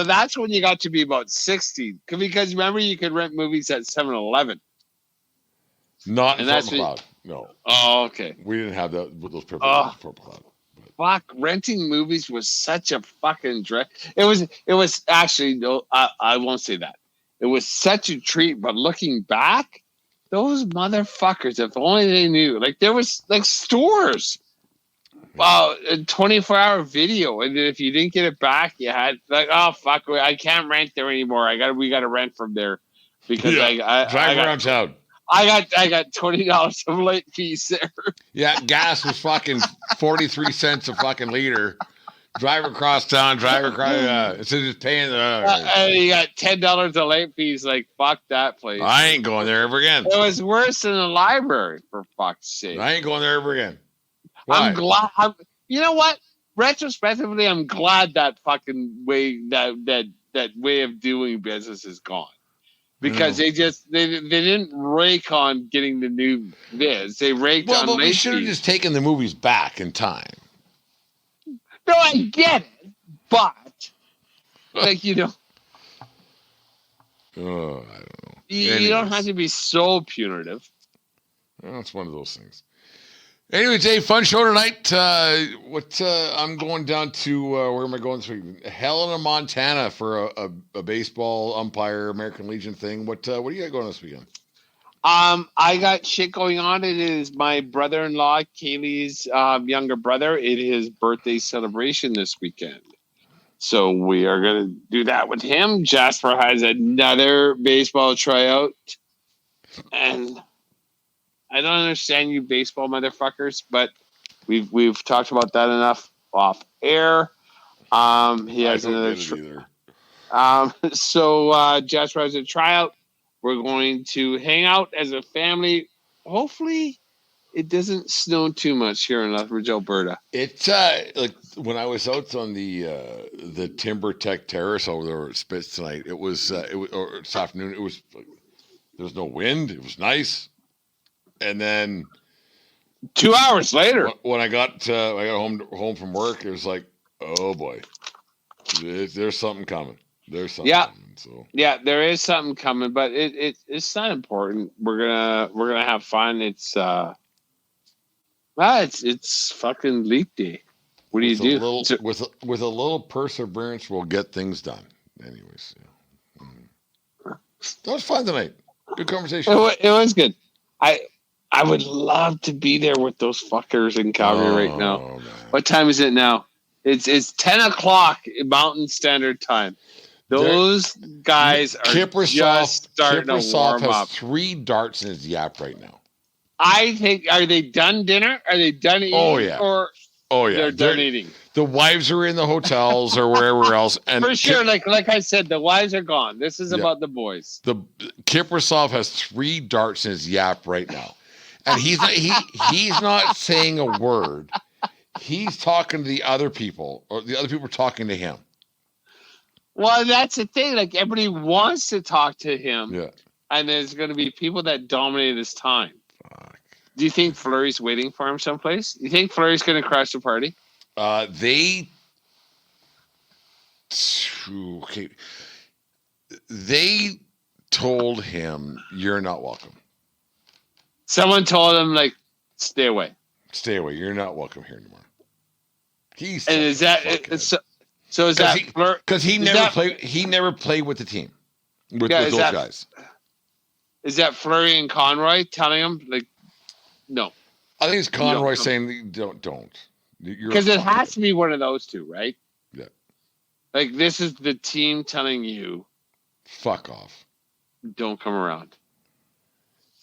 that's when you got to be about 60. Because remember, you could rent movies at 7-Eleven. Not in Fort McLeod. No. Oh, okay. We didn't have those privileges in Fort McLeod. Fuck, renting movies was such a fucking dread. It was actually, no, I won't say that. It was such a treat, but looking back, those motherfuckers, if only they knew. Like, there was, like, stores. Wow, a 24-hour video, and if you didn't get it back, you had, like, oh, fuck, I can't rent there anymore. We got to rent from there. Because drive around town. I got $20 of late fees there. Yeah, gas was fucking 43 cents a fucking liter. Drive across town, instead of just paying and you got $10 of late fees. Like, fuck that place. I ain't going there ever again. It was worse than the library, for fuck's sake. I ain't going there ever again. Why? I'm glad. You know what? Retrospectively, I'm glad that fucking way that way of doing business is gone. Because they didn't rake on getting the new viz. They raked on. But we should have just taken the movies back in time. No, I get it, but like Oh, I don't know. You don't have to be so punitive. Well, it's one of those things. Anyway, Dave, fun show tonight. I'm going down to where am I going to? Helena, Montana for a baseball umpire American Legion thing. What do you got going this weekend? I got shit going on. It is my brother-in-law, Kaylee's younger brother. It is birthday celebration this weekend. So we are going to do that with him. Jasper has another baseball tryout. And I don't understand you baseball motherfuckers, but we've talked about that enough off air. He has another so Jasper has a tryout. We're going to hang out as a family. Hopefully it doesn't snow too much here in Lethbridge, Alberta. It's like when I was out on the Timber Tech Terrace over there at Spitz tonight. It was or this afternoon. It was there was no wind. It was nice. And then 2 hours later, when I got home from work, it was like, oh boy, there's something coming. There's something coming. So yeah, there is something coming, but it's not important. We're gonna have fun. It's fucking leap day. What do you do? With a little perseverance, we'll get things done. Anyways, yeah. That was fun tonight. Good conversation. It was good. I would love to be there with those fuckers in Calgary right now. Man. What time is it now? It's 10:00 Mountain Standard Time. Those guys are just starting to warm up. Has 3 darts in his yap right now. I think, are they done dinner? Are they done eating? Oh yeah. They're done eating. The wives are in the hotels or wherever else. And for sure, like I said, the wives are gone. This is about the boys. The Kiprusoff has 3 darts in his yap right now. And he's not saying a word. He's talking to the other people, or the other people are talking to him. Well, that's the thing. Like, everybody wants to talk to him. Yeah. And there's going to be people that dominate his time. Fuck. Do you think Fleury's waiting for him someplace? You think Fleury's going to crash the party? They told him, you're not welcome. Someone told him, like, stay away. Stay away. You're not welcome here anymore. Is that because he never played with the team with those guys. Is that Fleury and Conroy telling him, like, no? I think it's Conroy saying don't. Because it has to be one of those two, right? Yeah. Like, this is the team telling you, fuck off. Don't come around.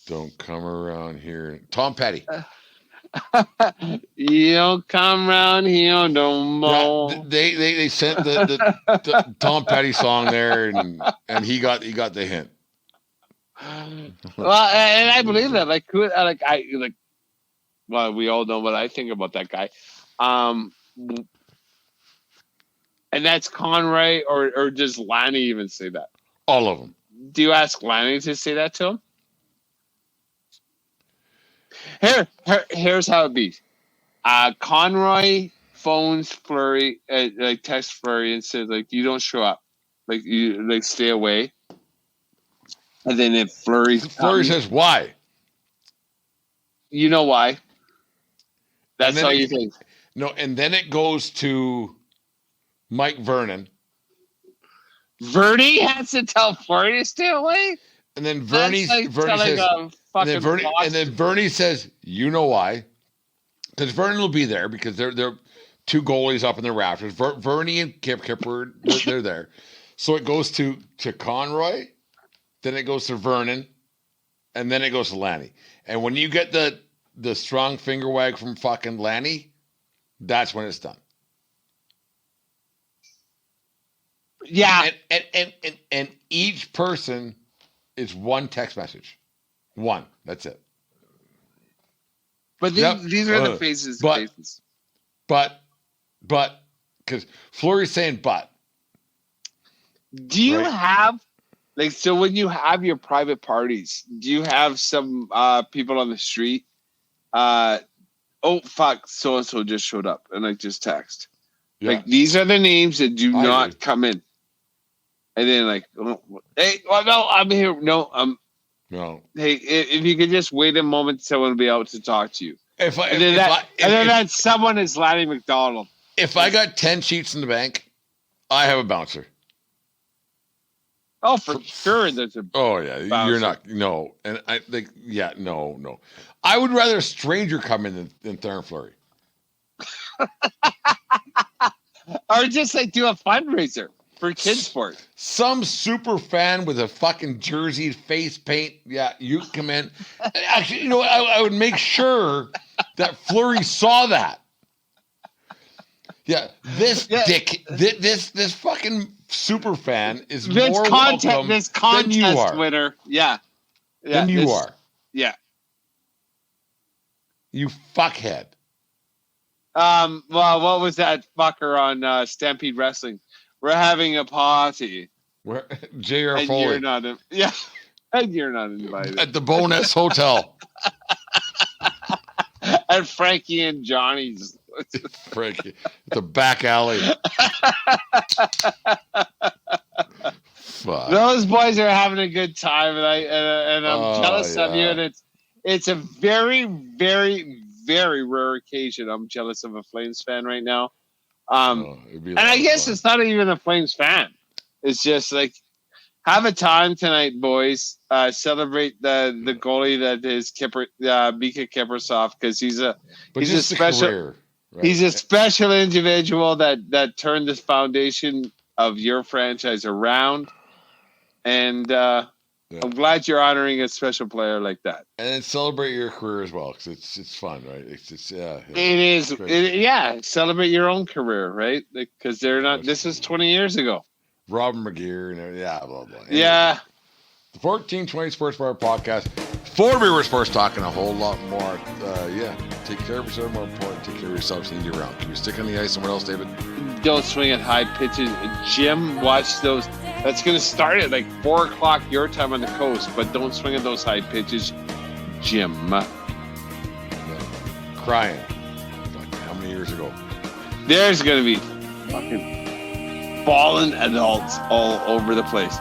Don't come around here. Tom Petty. You don't come around here no more. Yeah, they sent the Tom Petty song there, and he got the hint. Well, and I believe that. Well, we all know what I think about that guy. And that's Conroy, or does Lanny even say that? All of them. Do you ask Lanny to say that to him? Here's how it be. Conroy phones Fleury, texts Fleury and says, like, you don't show up, like, you like stay away. And then if Fleury says why, you know why. That's all you think. No, and then it goes to Mike Vernon. Vernie has to tell Fleury to stay away. And then Vernie says, and then Vernie says, you know why? Because Vernon will be there because they're 2 goalies up in the rafters. Vernie and Kipper, they're there. So it goes to Conroy, then it goes to Vernon, and then it goes to Lanny. And when you get the strong finger wag from fucking Lanny, that's when it's done. Yeah. And each person is 1 text message. 1. That's it. But these are the faces. But, because Fleury's saying but. Do you have, like, so when you have your private parties, do you have some people on the street? Oh, fuck, so-and-so just showed up, and I just text. Yeah. Like, these are the names that do not come in. And then, like, hey, well, no, I'm here. No. Hey, if you could just wait a moment, someone will be able to talk to you. And then that someone is Lanny McDonald. If I got 10 sheets in the bank, I have a bouncer. Oh, for sure. There's a. Oh yeah, bouncer. You're not. No, and I think no. I would rather a stranger come in than Theron Fleury. Or just like do a fundraiser for kids sport. Some super fan with a fucking jersey, face paint. Yeah, you come in. Actually, you know what? I would make sure that Fleury saw that. Yeah, this fucking super fan is more welcome this contest than you are. winner. Yeah. Than you are. Yeah. You fuckhead. Well, what was that fucker on Stampede Wrestling? We're having a party. Where J.R. And Foley. you're not and you're not invited. At the Bonus Hotel. At Frankie and Johnny's. Frankie. The back alley. Fuck. Those boys are having a good time, and I'm jealous of you. And it's a very, very, very rare occasion. I'm jealous of a Flames fan right now. And I guess it's not even a Flames fan. It's just like, have a time tonight, boys. Celebrate the goalie that is Kipper, Mikka Kiprusoff, because he's a special career, right? He's a special individual that turned this foundation of your franchise around, and I'm glad you're honoring a special player like that. And then celebrate your career as well, because it's fun, right? It's it is. Celebrate your own career, right? Because they're not. This is 20 years ago. Robin McGear and blah blah blah. Anyway, yeah. The 1420 Sports Bar Podcast. For Beer Sports talking a whole lot more. Take care of yourself. More important, take care of yourself. So you around. Can you stick on the ice somewhere else, David? Don't swing at high pitches. Jim, watch those. That's going to start at like 4 o'clock your time on the coast, but don't swing at those high pitches, Jim. Crying. Like how many years ago? There's going to be fucking fallen adults all over the place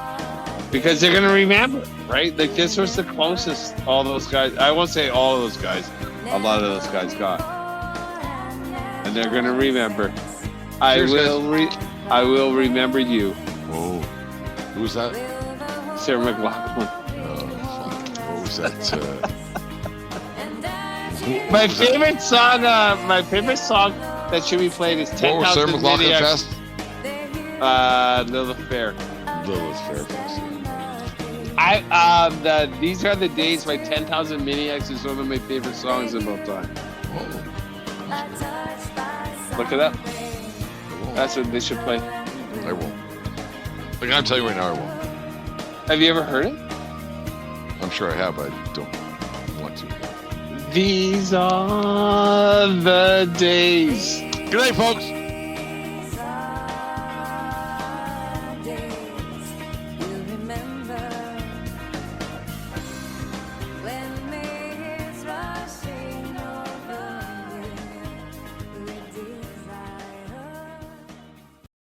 because they're going to remember, right? Like this was the closest all those guys. I won't say all of those guys. A lot of those guys got, and they're going to remember. Cheers, I will remember you. Oh, who's that? Sarah McLachlan. What was that? My favorite song that should be played is 10,000 What was Sarah McLachlan Fest? Lilith Fair. Lilith Fair Fest. These Are the Days by 10,000 Maniacs is one of my favorite songs of all time. Oh. Look it up. That's what they should play. I won't. I gotta tell you right now, I won't. Have you ever heard it? I'm sure I have, but I don't want to. These are the days. Good night, folks.